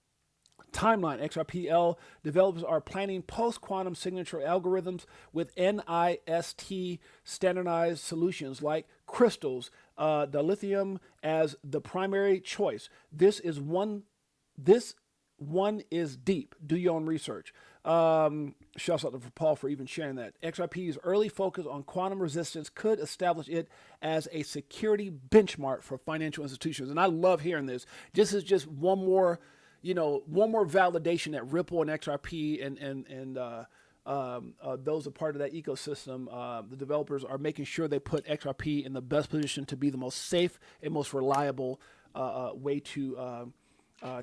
Timeline. XRPL developers are planning post-quantum signature algorithms with NeXt standardized solutions like crystals, the lithium as the primary choice. This one is deep. Do your own research. Shouts out to Paul for even sharing that. XRP's early focus on quantum resistance could establish it as a security benchmark for financial institutions. And I love hearing this. This is just one more validation that Ripple and XRP and those are part of that ecosystem. The developers are making sure they put XRP in the best position to be the most safe and most reliable way to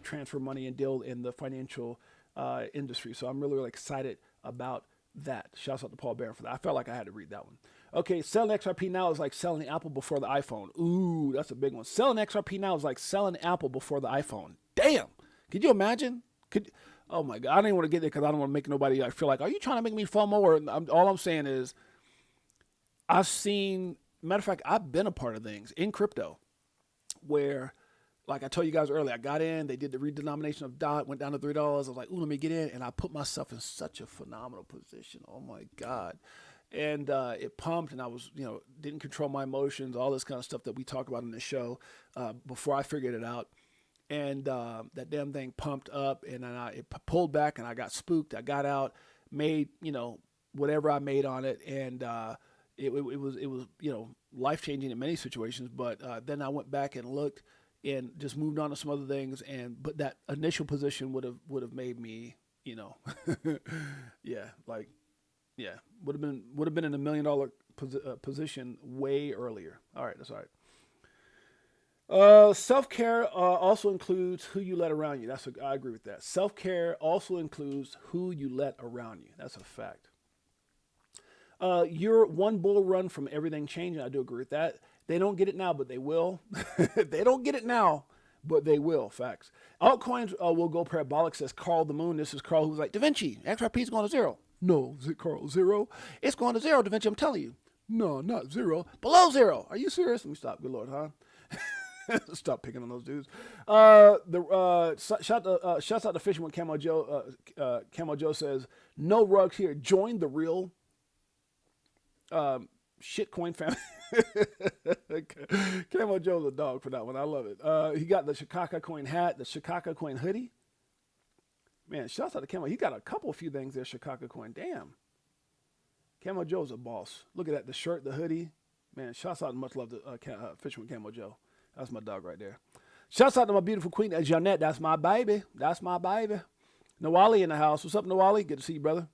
transfer money and deal in the financial industry. So I'm really, really excited about that. Shouts out to Paul Barron for that. I felt like I had to read that one. Okay, selling XRP now is like selling Apple before the iPhone. Ooh, that's a big one. Selling XRP now is like selling Apple before the iPhone. Damn. Could you imagine? Oh my God. I don't even want to get there because I don't want to make nobody feel like, are you trying to make me FOMO? Or all I'm saying is I've seen, matter of fact, I've been a part of things in crypto where, like I told you guys earlier, I got in, they did the redenomination of DOT, went down to $3. I was like, ooh, let me get in. And I put myself in such a phenomenal position. Oh my God. And it pumped, and I was, didn't control my emotions, all this kind of stuff that we talk about in the show before I figured it out. And that damn thing pumped up, and then it pulled back, and I got spooked. I got out, made, whatever I made on it. And it was life-changing in many situations. But then I went back and looked, and just moved on to some other things. But that initial position would have made me, yeah, like, yeah, would have been in $1 million position way earlier. All right, that's all right. Self-care also includes who you let around you. I agree with that. Self-care also includes who you let around you. That's a fact. You're one bull run from everything changing. I do agree with that. They don't get it now, but they will. They don't get it now, but they will. Facts. Altcoins will go parabolic, says Carl the Moon. This is Carl who's like, Da Vinci, XRP is going to zero. No, is it Carl, zero? It's going to zero, Da Vinci, I'm telling you. No, not zero. Below zero. Are you serious? Let me stop. Good Lord, huh? Stop picking on those dudes. Shouts out to Fishing with Camo Joe. Camo Joe says, no rugs here. Join the real shitcoin family. Camo Joe's a dog for that one. I love it. He got the Chicago coin hat, the Chicago coin hoodie. Man, shouts out to Camo. He got a few things there, Chicago coin. Damn. Camo Joe's a boss. Look at that. The shirt, the hoodie. Man, shouts out and much love to Fishing with Camo Joe. That's my dog right there. Shouts out to my beautiful queen, Jeanette. That's my baby. That's my baby. Nawali in the house. What's up, Nawali? Good to see you, brother.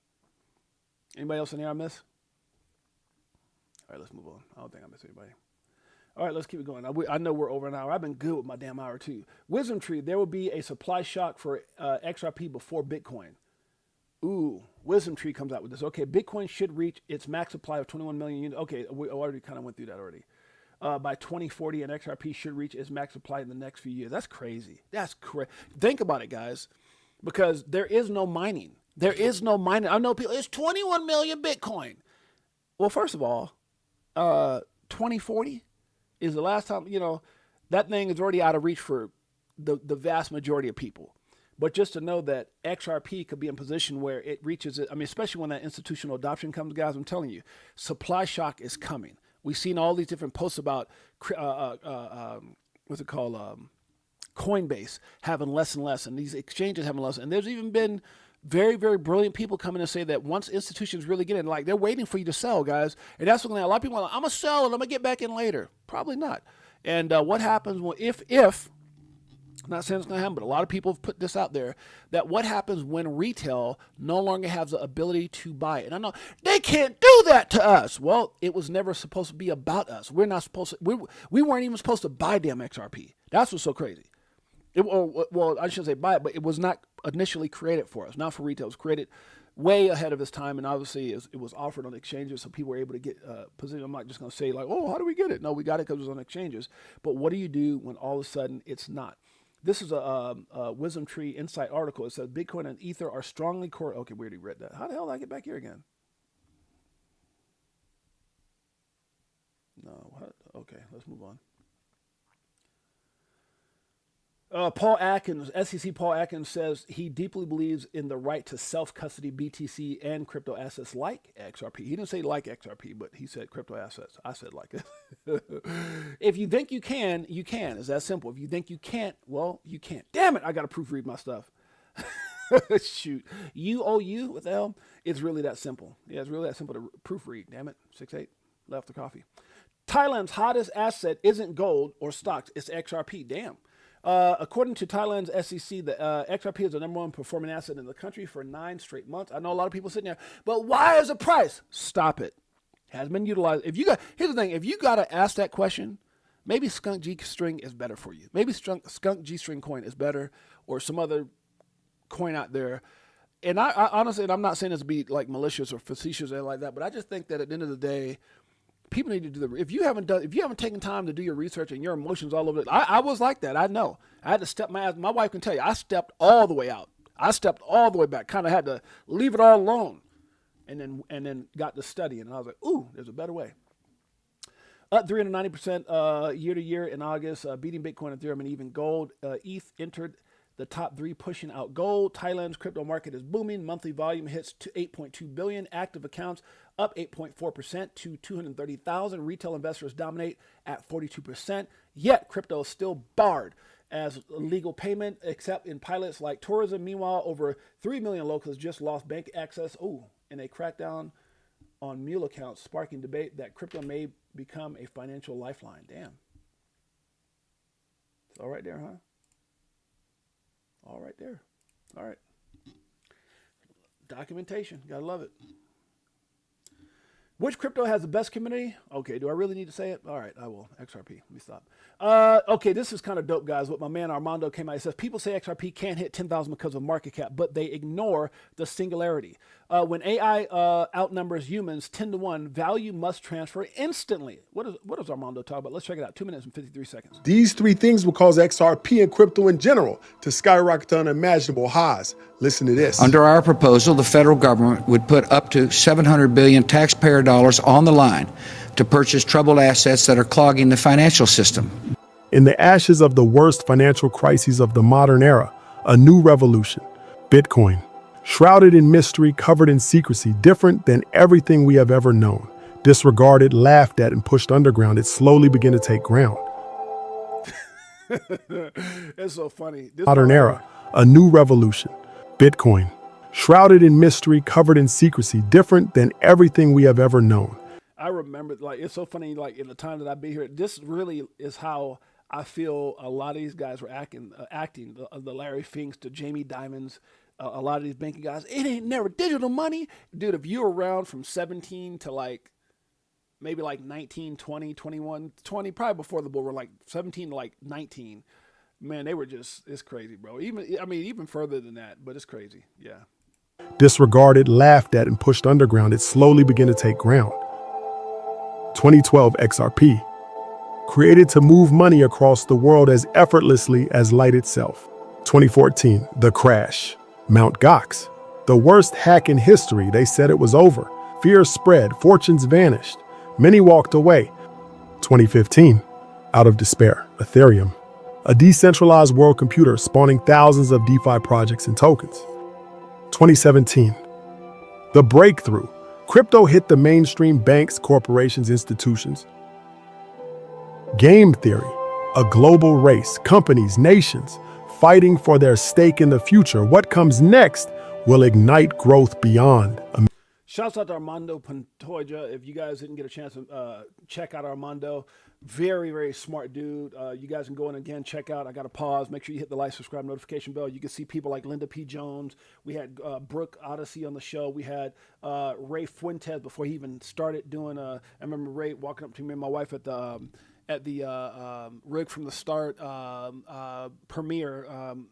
Anybody else in here I miss? All right, let's move on. I don't think I missed anybody. All right, let's keep it going. I know we're over an hour. I've been good with my damn hour, too. Wisdom Tree, there will be a supply shock for XRP before Bitcoin. Ooh, Wisdom Tree comes out with this. Okay, Bitcoin should reach its max supply of 21 million units. Okay, we already kind of went through that already. By 2040, and XRP should reach its max supply in the next few years. That's crazy. That's crazy. Think about it, guys, because there is no mining. There is no mining. I know people, it's 21 million Bitcoin. Well, first of all, 2040 is the last time, that thing is already out of reach for the vast majority of people. But just to know that XRP could be in position where it reaches it, I mean, especially when that institutional adoption comes, guys, I'm telling you, supply shock is coming. We've seen all these different posts about, what's it called, Coinbase having less and less, and these exchanges having less. And there's even been very, very brilliant people coming to say that once institutions really get in, like, they're waiting for you to sell, guys. And that's what a lot of people are like, I'm going to sell and I'm going to get back in later. Probably not. And what happens if I'm not saying it's going to happen, but a lot of people have put this out there, that what happens when retail no longer has the ability to buy it. And I know they can't do that to us. Well, it was never supposed to be about us. We're not supposed to, we weren't even supposed to buy damn XRP. That's what's so crazy. Well, I shouldn't say buy it, but it was not initially created for us, not for retail. It was created way ahead of its time, and obviously it was offered on exchanges, so people were able to get position. I'm not just going to say like, oh, how do we get it? No, we got it because it was on exchanges. But what do you do when all of a sudden it's not? This is a Wisdom Tree Insight article. It says Bitcoin and Ether are strongly correlated. Okay, we already read that. How the hell did I get back here again? No. What? Okay, let's move on. Paul Atkins, SEC Paul Atkins says he deeply believes in the right to self-custody BTC and crypto assets like XRP. He didn't say like XRP, but he said crypto assets. I said like it. If you think you can, you can. It's that simple. If you think you can't, well, you can't. Damn it, I got to proofread my stuff. Shoot. UOU, what the hell? It's really that simple. Yeah, it's really that simple to proofread. Damn it. 6-8. Left the coffee. Thailand's hottest asset isn't gold or stocks. It's XRP. Damn. According to Thailand's SEC, the XRP is the #1 performing asset in the country for 9 straight months. I know a lot of people sitting there, but why is the price? Stop it. Has been utilized. Here's the thing. If you got to ask that question, maybe Skunk G String is better for you. Maybe Skunk G String coin is better, or some other coin out there. And I honestly, and I'm not saying this to be like malicious or facetious or anything like that, but I just think that at the end of the day, people need to do if you haven't taken time to do your research and your emotions all over it. I was like that. I know. I had to step my ass. My wife can tell you, I stepped all the way out. I stepped all the way back. Kind of had to leave it all alone, and then got to studying. And I was like, ooh, there's a better way. Up 390% year to year in August, beating Bitcoin, Ethereum, and even gold. ETH entered the top 3, pushing out gold. Thailand's crypto market is booming. Monthly volume hits to 8.2 billion. Active accounts up 8.4% to 230,000. Retail investors dominate at 42%. Yet crypto is still barred as legal payment, except in pilots like tourism. Meanwhile, over 3 million locals just lost bank access. In a crackdown on mule accounts, sparking debate that crypto may become a financial lifeline. Damn. All right there, huh? All right there. All right. Documentation. Gotta love it. Which crypto has the best community? Okay, do I really need to say it? All right, I will. XRP. Let me stop. Okay, this is kind of dope, guys. What my man Armando came out, he says, people say XRP can't hit 10,000 because of market cap, but they ignore the singularity. When AI outnumbers humans 10 to 1, value must transfer instantly. What does Armando talk about? Let's check it out. 2 minutes and 53 seconds. These three things will cause XRP and crypto in general to skyrocket to unimaginable highs. Listen to this. Under our proposal, the federal government would put up to $700 billion taxpayer dollars on the line to purchase troubled assets that are clogging the financial system. In the ashes of the worst financial crises of the modern era, a new revolution, Bitcoin. Shrouded in mystery, covered in secrecy, different than everything we have ever known. Disregarded, laughed at, and pushed underground, it slowly began to take ground. It's so funny. Modern era, a new revolution, Bitcoin. Shrouded in mystery, covered in secrecy, different than everything we have ever known. I remember, like, it's so funny, like, in the time that I've been here, this really is how I feel a lot of these guys were acting, the Larry Finks to Jamie Dimons, a lot of these banking guys. It ain't never digital money. Dude, if you were around from 17 to like, maybe like 19, 20, 21, 20, probably before the bull run, like 17 to like 19, man, they were just, it's crazy, bro. Even further than that, but it's crazy. Yeah. Disregarded, laughed at, and pushed underground, it slowly began to take ground. 2012 XRP, created to move money across the world as effortlessly as light itself. 2014, the crash. Mt. Gox, the worst hack in history. They said it was over. Fear spread, fortunes vanished. Many walked away. 2015, out of despair, Ethereum, a decentralized world computer spawning thousands of DeFi projects and tokens. 2017, the breakthrough. Crypto hit the mainstream banks, corporations, institutions. Game theory, a global race, companies, nations, fighting for their stake in the future. What comes next will ignite growth beyond. Shouts out to Armando Pantoja. If you guys didn't get a chance to check out Armando, very, very smart dude. You guys can go in again, check out. I got to pause. Make sure you hit the like, subscribe, notification bell. You can see people like Linda P. Jones. We had Brooke Odyssey on the show. We had Ray Fuentes before he even started doing. I remember Ray walking up to me and my wife at the Rig from the Start premiere,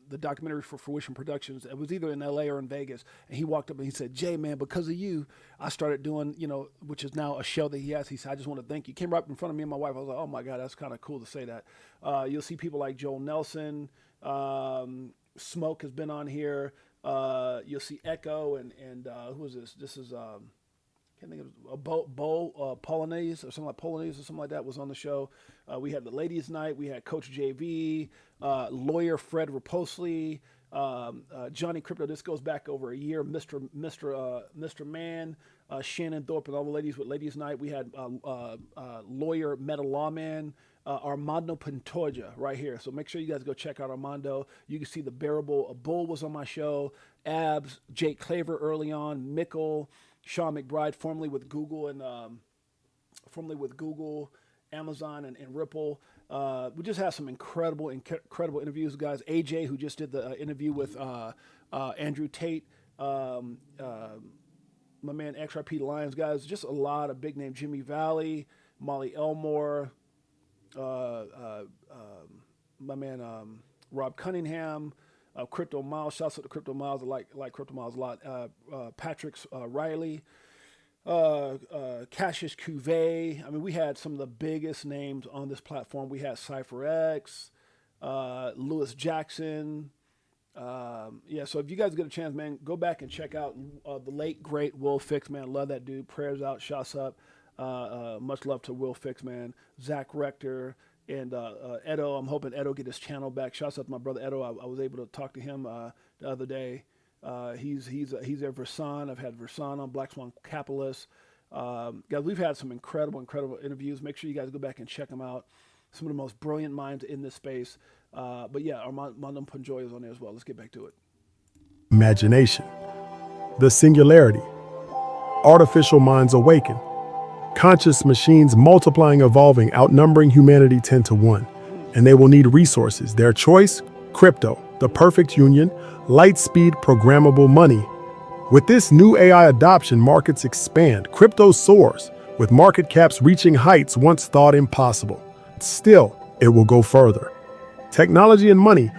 the documentary for Fruition Productions. It was either in LA or in Vegas. And he walked up and he said, Jay, man, because of you, I started doing, which is now a show that he has. He said, I just want to thank you. Came right up in front of me and my wife. I was like, oh my God, that's kind of cool to say that. You'll see people like Joel Nelson. Smoke has been on here. You'll see Echo and who is this? This is, can't think of Polonaise or something like Polonaise or something like that was on the show. We had the Ladies Night. We had Coach JV, lawyer Fred Raposley, Johnny Crypto. This goes back over a year. Mr. Man, Shannon Thorpe, and all the ladies with Ladies Night. We had lawyer Meta Lawman, Armando Pantoja right here. So make sure you guys go check out Armando. You can see the Bearable. A Bull was on my show. Abs, Jake Claver early on, Mickle, Sean McBride, formerly with Google Amazon, and Ripple. We just have some incredible interviews, guys. AJ, who just did the interview with Andrew Tate, my man XRP Lions, guys. Just a lot of big name. Jimmy Valley, Molly Elmore, my man Rob Cunningham. Crypto Miles, shouts out to Crypto Miles. I like Crypto Miles a lot. Patrick Riley, Cassius Cuvée. I mean, we had some of the biggest names on this platform. We had CypherX, Lewis Jackson. So if you guys get a chance, man, go back and check out the late, great Will Fix, man. Love that dude. Prayers out, shouts up. Much love to Will Fix, man. Zach Rector. And Edo, I'm hoping Edo get his channel back. Shouts out to my brother Edo. I was able to talk to him the other day. He's their Versan. I've had Versan on, Black Swan Capitalist. Guys, we've had some incredible interviews. Make sure you guys go back and check them out. Some of the most brilliant minds in this space. But yeah, Armando Pantoja is on there as well. Let's get back to it. Imagination, the singularity, artificial minds awaken. Conscious machines multiplying, evolving, outnumbering humanity 10 to 1. and they will need resources. Their choice? Crypto, the perfect union, light speed programmable money. With this new AI adoption, markets expand. Crypto soars, with market caps reaching heights once thought impossible. Still, it will go further. Technology and money,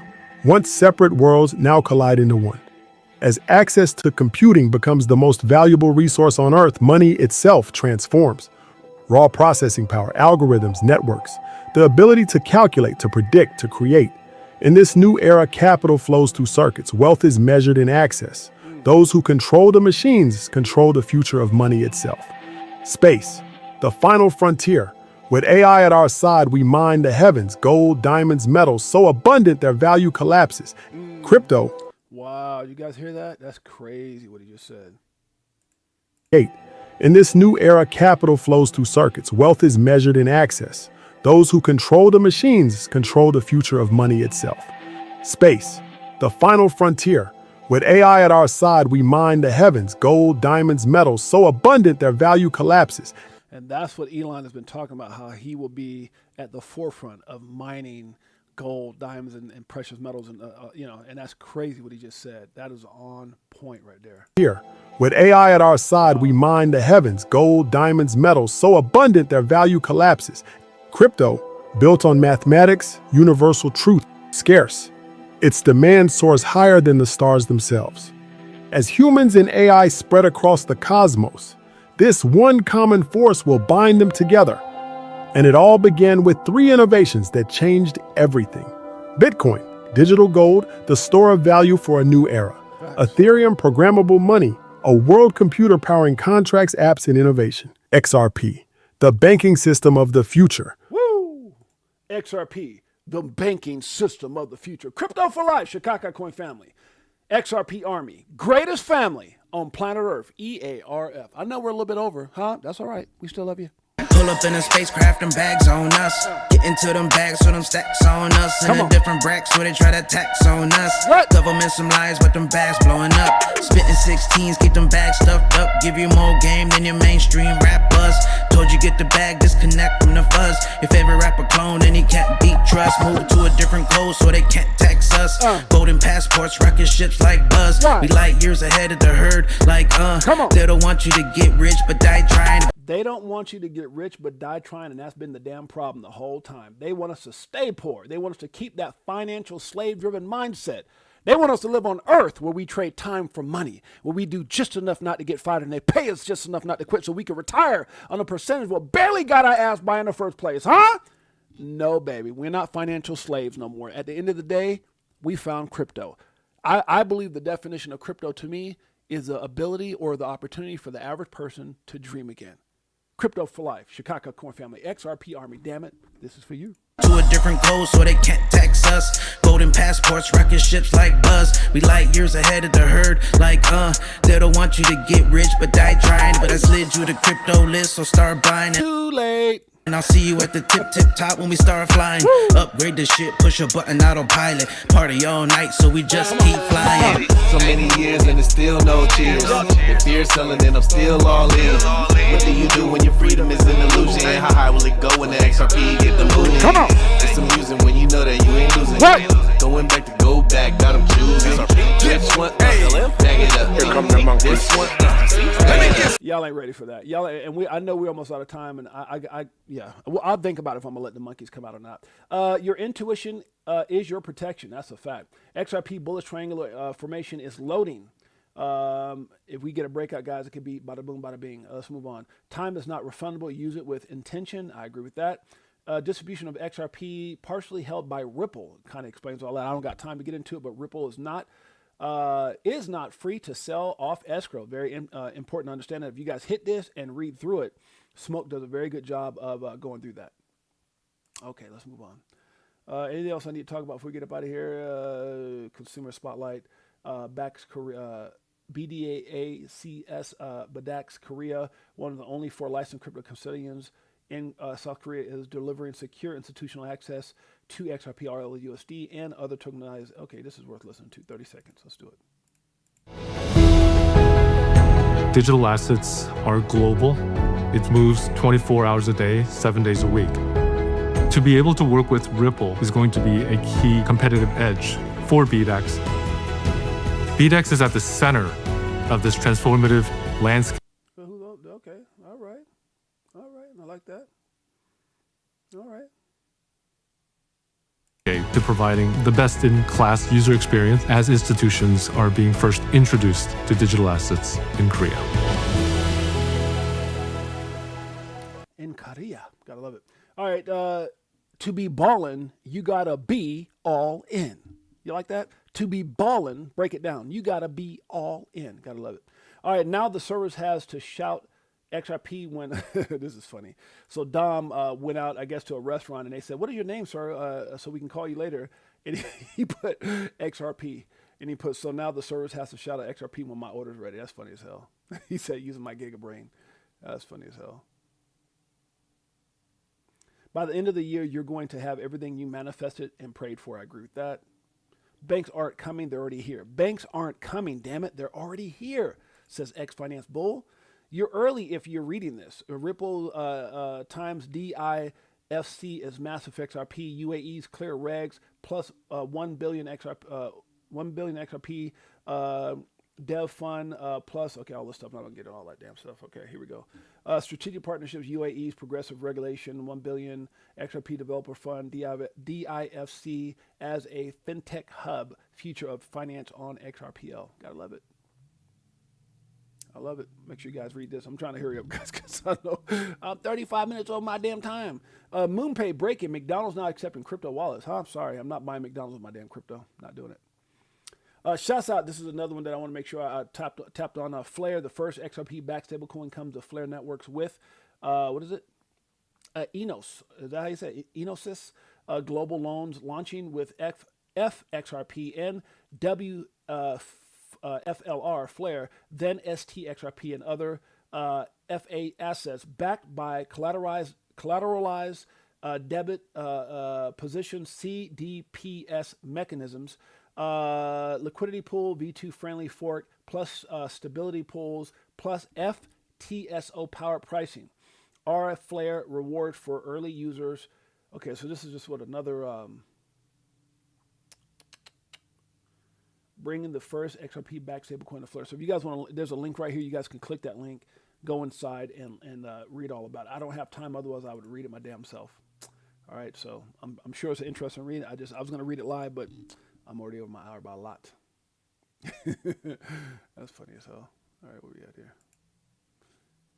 once separate worlds, now collide into one. As access to computing becomes the most valuable resource on Earth, money itself transforms. Raw processing power, algorithms, networks, the ability to calculate, to predict, to create. In this new era, capital flows through circuits. Wealth is measured in access. Those who control the machines control the future of money itself. Space, the final frontier. With AI at our side, we mine the heavens, gold, diamonds, metals, so abundant their value collapses. Crypto. Wow, you guys hear that? That's crazy what he just said. 8. In this new era, capital flows through circuits. Wealth is measured in access. Those who control the machines control the future of money itself. Space, the final frontier. With AI at our side, we mine the heavens, gold, diamonds, metals, so abundant their value collapses. And that's what Elon has been talking about, how he will be at the forefront of mining gold, diamonds, and precious metals. And, and that's crazy what he just said. That is on point right there. Here, with AI at our side, we mine the heavens, gold, diamonds, metals, so abundant their value collapses. Crypto, built on mathematics, universal truth, scarce. Its demand soars higher than the stars themselves. As humans and AI spread across the cosmos, this one common force will bind them together. And it all began with 3 innovations that changed everything. Bitcoin, digital gold, the store of value for a new era. Ethereum, programmable money, a world computer powering contracts, apps, and innovation. XRP, the banking system of the future. Woo! XRP, the banking system of the future. Crypto for life, Chicago Coin family. XRP Army, greatest family on planet Earth. EARF. I know we're a little bit over, huh? That's all right. We still love you. Pull up in a spacecraft and bags on us. Get into them bags so them stacks on us. In a different bracks so they try to tax on us. What? Government some lies but them bags blowing up. Spitting 16s, keep them bags stuffed up. Give you more game than your mainstream rap buzz. Told you get the bag, disconnect from the fuzz. Your favorite rapper clone and he can't beat trust. Move to a different code so they can't tax us. Golden passports, rocket ships like Buzz. Right. We light years ahead of the herd like Come on. They don't want you to get rich but die trying. They don't want you to get rich but die trying, and that's been the damn problem the whole time. They want us to stay poor. They want us to keep that financial slave-driven mindset. They want us to live on earth where we trade time for money, where we do just enough not to get fired and they pay us just enough not to quit so we can retire on a percentage what barely got our ass by in the first place, huh? No, baby. We're not financial slaves no more. At the end of the day, we found crypto. I believe the definition of crypto to me is the ability or the opportunity for the average person to dream again. Crypto for life, Chicago Coin family, XRP Army, damn it, this is for you. To a different code so they can't tax us. Golden passports, rocket ships like Buzz. We light years ahead of the herd like they don't want you to get rich but die trying. But I slid you the crypto list so start buying it. Too late. And I'll see you at the tip top when we start flying. Upgrade the shit, push a button, autopilot. Party all night so we just keep flying. So many years and it's still no cheers. If you're selling then I'm still all in. What do you do when your freedom is an illusion? How high will it go when the XRP get the moving? Come on. It's amusing when you know that you ain't losing. What? Going back to go back, got them choosing. This one, bag it up. Here come the monkey. This one, Y'all ain't ready for that. Y'all, and I know we're almost out of time, and yeah. Well, I'll think about it if I'm gonna let the monkeys come out or not. Your intuition is your protection. That's a fact. XRP bullish triangular formation is loading. If we get a breakout, guys, it could be bada boom, bada bing. Let's move on. Time is not refundable. Use it with intention. I agree with that. Distribution of XRP partially held by Ripple. Kind of explains all that. I don't got time to get into it, but Ripple is not free to sell off escrow. Very important to understand that. If you guys hit this and read through it, Smoke does a very good job of going through that. Okay, let's move on. Anything else I need to talk about before we get up out of here? Consumer Spotlight, BACS Korea, BDACS, BDACS Korea, one of the only 4 licensed crypto custodians in South Korea, is delivering secure institutional access to XRP, RLUSD, and other tokenized. Okay, this is worth listening to. 30 seconds. Let's do it. Digital assets are global. It moves 24 hours a day, 7 days a week. To be able to work with Ripple is going to be a key competitive edge for BDEX. BDEX is at the center of this transformative landscape. Okay, all right, I like that. All right. To providing the best-in-class user experience as institutions are being first introduced to digital assets in Korea. In Korea, gotta love it. All right, to be ballin', you gotta be all in. You like that? To be ballin', break it down. You gotta be all in. Gotta love it. All right, now the service has to shout XRP when this is funny. So Dom went out, I guess, to a restaurant, and they said, "What is your name, sir? So we can call you later." And he put XRP, and he put, "So now the service has to shout out XRP when my order's ready." That's funny as hell. He said, using my Giga brain. That's funny as hell. By the end of the year, you're going to have everything you manifested and prayed for. I agree with that. Banks aren't coming; they're already here. Banks aren't coming. Damn it, they're already here, says X Finance Bull. You're early if you're reading this. Ripple times DIFC is massive XRP. UAE's clear regs plus 1 billion XRP dev fund plus, okay, all this stuff. I'm not going to get into all that damn stuff. Okay, here we go. Strategic partnerships, UAE's progressive regulation, 1 billion XRP developer fund, DIFC as a fintech hub, future of finance on XRPL. Gotta love it. I love it. Make sure you guys read this. I'm trying to hurry up, guys, because I know I'm 35 minutes over my damn time. MoonPay breaking. McDonald's not accepting crypto wallets. Huh? I'm sorry. I'm not buying McDonald's with my damn crypto. Not doing it. Shouts out. This is another one that I want to make sure I tapped on. Flare, the first XRP backed stablecoin comes to Flare Networks with, what is it? Enos. Is that how you say it? Enosys global loans launching with FXRP and FLR, Flare, then STXRP and other FA assets backed by collateralized debit position CDPS mechanisms, liquidity pool, V2 friendly fork, plus stability pools, plus FTSO power pricing. RF Flare reward for early users. Okay, so this is just what another bringing the first XRP backed stablecoin to Flare. So if you guys want to, there's a link right here. You guys can click that link, go inside and read all about it. I don't have time, otherwise I would read it my damn self. All right, so I'm sure it's an interesting read. I was going to read it live, but I'm already over my hour by a lot. That's funny as hell. All right, what we got here?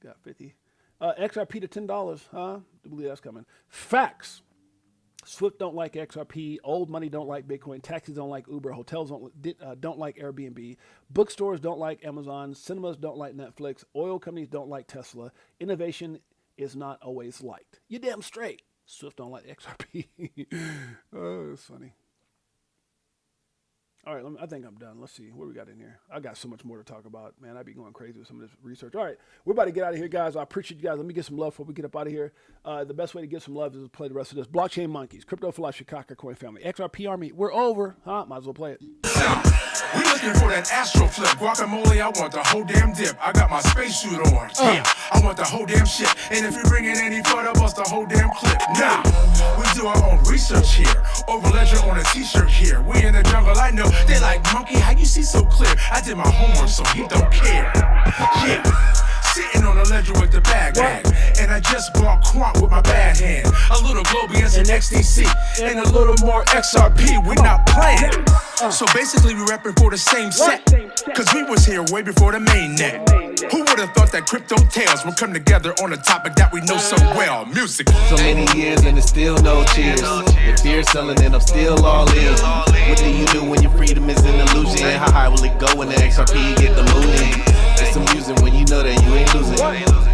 Got 50. XRP to $10, huh? I believe that's coming. Facts. Swift don't like XRP. Old money don't like Bitcoin. Taxis don't like Uber. Hotels don't like Airbnb. Bookstores don't like Amazon. Cinemas don't like Netflix. Oil companies don't like Tesla. Innovation is not always liked. You're damn straight. Swift don't like XRP. Oh, it's funny. All right, I think I'm done. Let's see what we got in here. I got so much more to talk about, man. I'd be going crazy with some of this research. All right, we're about to get out of here, guys. I appreciate you guys. Let me get some love before we get up out of here. The best way to get some love is to play the rest of this. Blockchain Monkeys, Crypto for Life, Chicago Coin Family, XRP Army. We're over, huh? Might as well play it. We looking for that astro flip. Guacamole, I want the whole damn dip. I got my spacesuit on. Yeah, I want the whole damn shit. And if you bring in any photo, bust the whole damn clip. Now, we do our own research here. Over ledger on a t-shirt here. We in the jungle, I know. They like, monkey, how you see so clear? I did my homework, so he don't care. Yeah. Sitting on a ledger with the bag. And I just bought Quant with my bad hand. A little Globians and XDC. And a little more XRP. We're not playing. So basically we repping for the same set. Cause we was here way before the main net. Who would have thought that crypto tales would come together on a topic that we know so well? Music. So many years and it's still no cheers. If fear selling and I'm still all in. What do you do when your freedom is an illusion? How high will it go when the XRP get the mooning? It's amusing when you know that you ain't losing.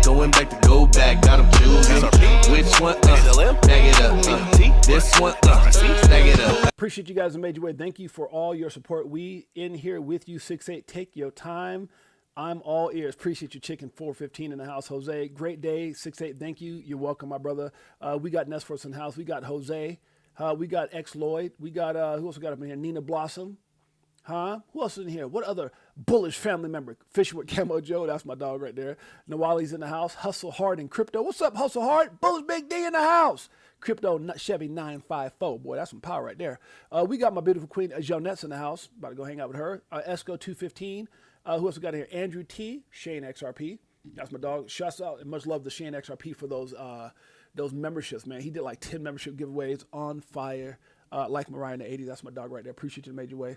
Going back to go back, got them choosing. Which one? Bag it up. This one, snag it up. Appreciate you guys in a major way. Thank you for all your support. We in here with you, 6'8". Take your time. I'm all ears. Appreciate you, Chicken 415 in the house. Jose, great day, 6'8". Thank you. You're welcome, my brother. We got Nesforce in the house. We got Jose. We got X Lloyd. We got who else we got up in here? Nina Blossom. Huh? Who else is in here? What other bullish family member? Fishing with Camo Joe. That's my dog right there. Nawali's in the house. Hustle Hard in crypto. What's up, Hustle Hard? Bullish Big D in the house. Crypto Chevy 954. Boy, that's some power right there. We got my beautiful queen, Jeanette's in the house. About to go hang out with her. Esco 215. Who else we got here? Andrew T. Shane XRP. That's my dog. Shouts out and much love to Shane XRP for those memberships, man. He did like 10 membership giveaways on fire. Like Mariah in the 80s. That's my dog right there. Appreciate you in a major way.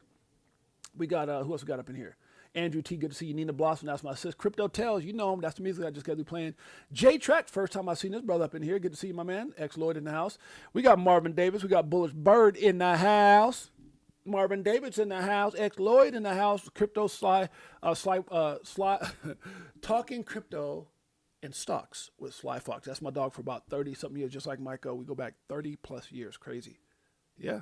We got, who else we got up in here? Andrew T, good to see you. Nina Blossom, that's my sis. Crypto Tales, you know him. That's the music I just got to playing. J-Track, first time I've seen this brother up in here. Good to see you, my man. X-Lloyd in the house. We got Marvin Davis. We got Bullish Bird in the house. Marvin Davis in the house. X-Lloyd in the house. Crypto Sly, talking crypto and stocks with Sly Fox. That's my dog for about 30-something years, just like Michael. We go back 30-plus years. Crazy. Yeah.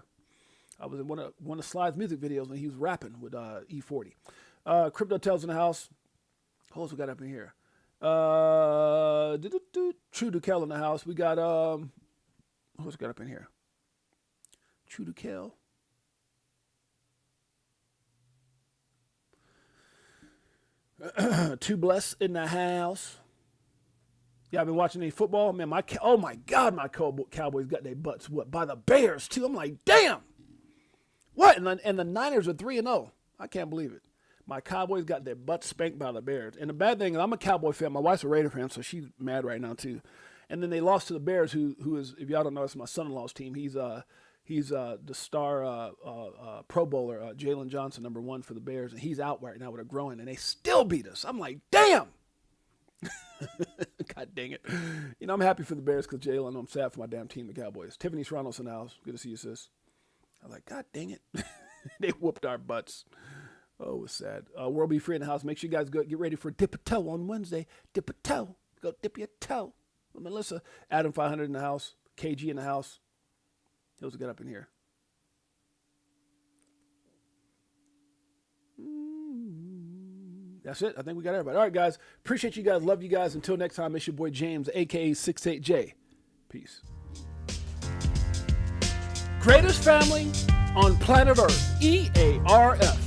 I was in one of Sly's music videos when he was rapping with E40. Crypto Tales in the house. Who else we got up in here? True Dukel in the house. We got who else we got up in here? True Dukel. Too Blessed in the house. Yeah, I've been watching any football. Man, oh my God, my Cowboys got their butts whooped by the Bears too. I'm like, damn. What? And the Niners are 3-0. I can't believe it. My Cowboys got their butts spanked by the Bears. And the bad thing is I'm a Cowboy fan. My wife's a Raider fan, so she's mad right now too. And then they lost to the Bears, who is, if y'all don't know, it's my son-in-law's team. He's the star Pro Bowler, Jalen Johnson, #1 for the Bears, and he's out right now with a groin, and they still beat us. I'm like, damn. God dang it. You know, I'm happy for the Bears because Jalen. I'm sad for my damn team, the Cowboys. Tiffany Serrano's in the house. Good to see you, sis. I'm like, God dang it. They whooped our butts. Oh, it was sad. World Be Free in the house. Make sure you guys get ready for Dip a Toe on Wednesday. Dip a Toe. Go dip your toe. Melissa. Adam 500 in the house. KG in the house. Those will get up in here. That's it. I think we got everybody. All right, guys. Appreciate you guys. Love you guys. Until next time, it's your boy James, a.k.a. 68J. Peace. Greatest family on planet Earth. EARF.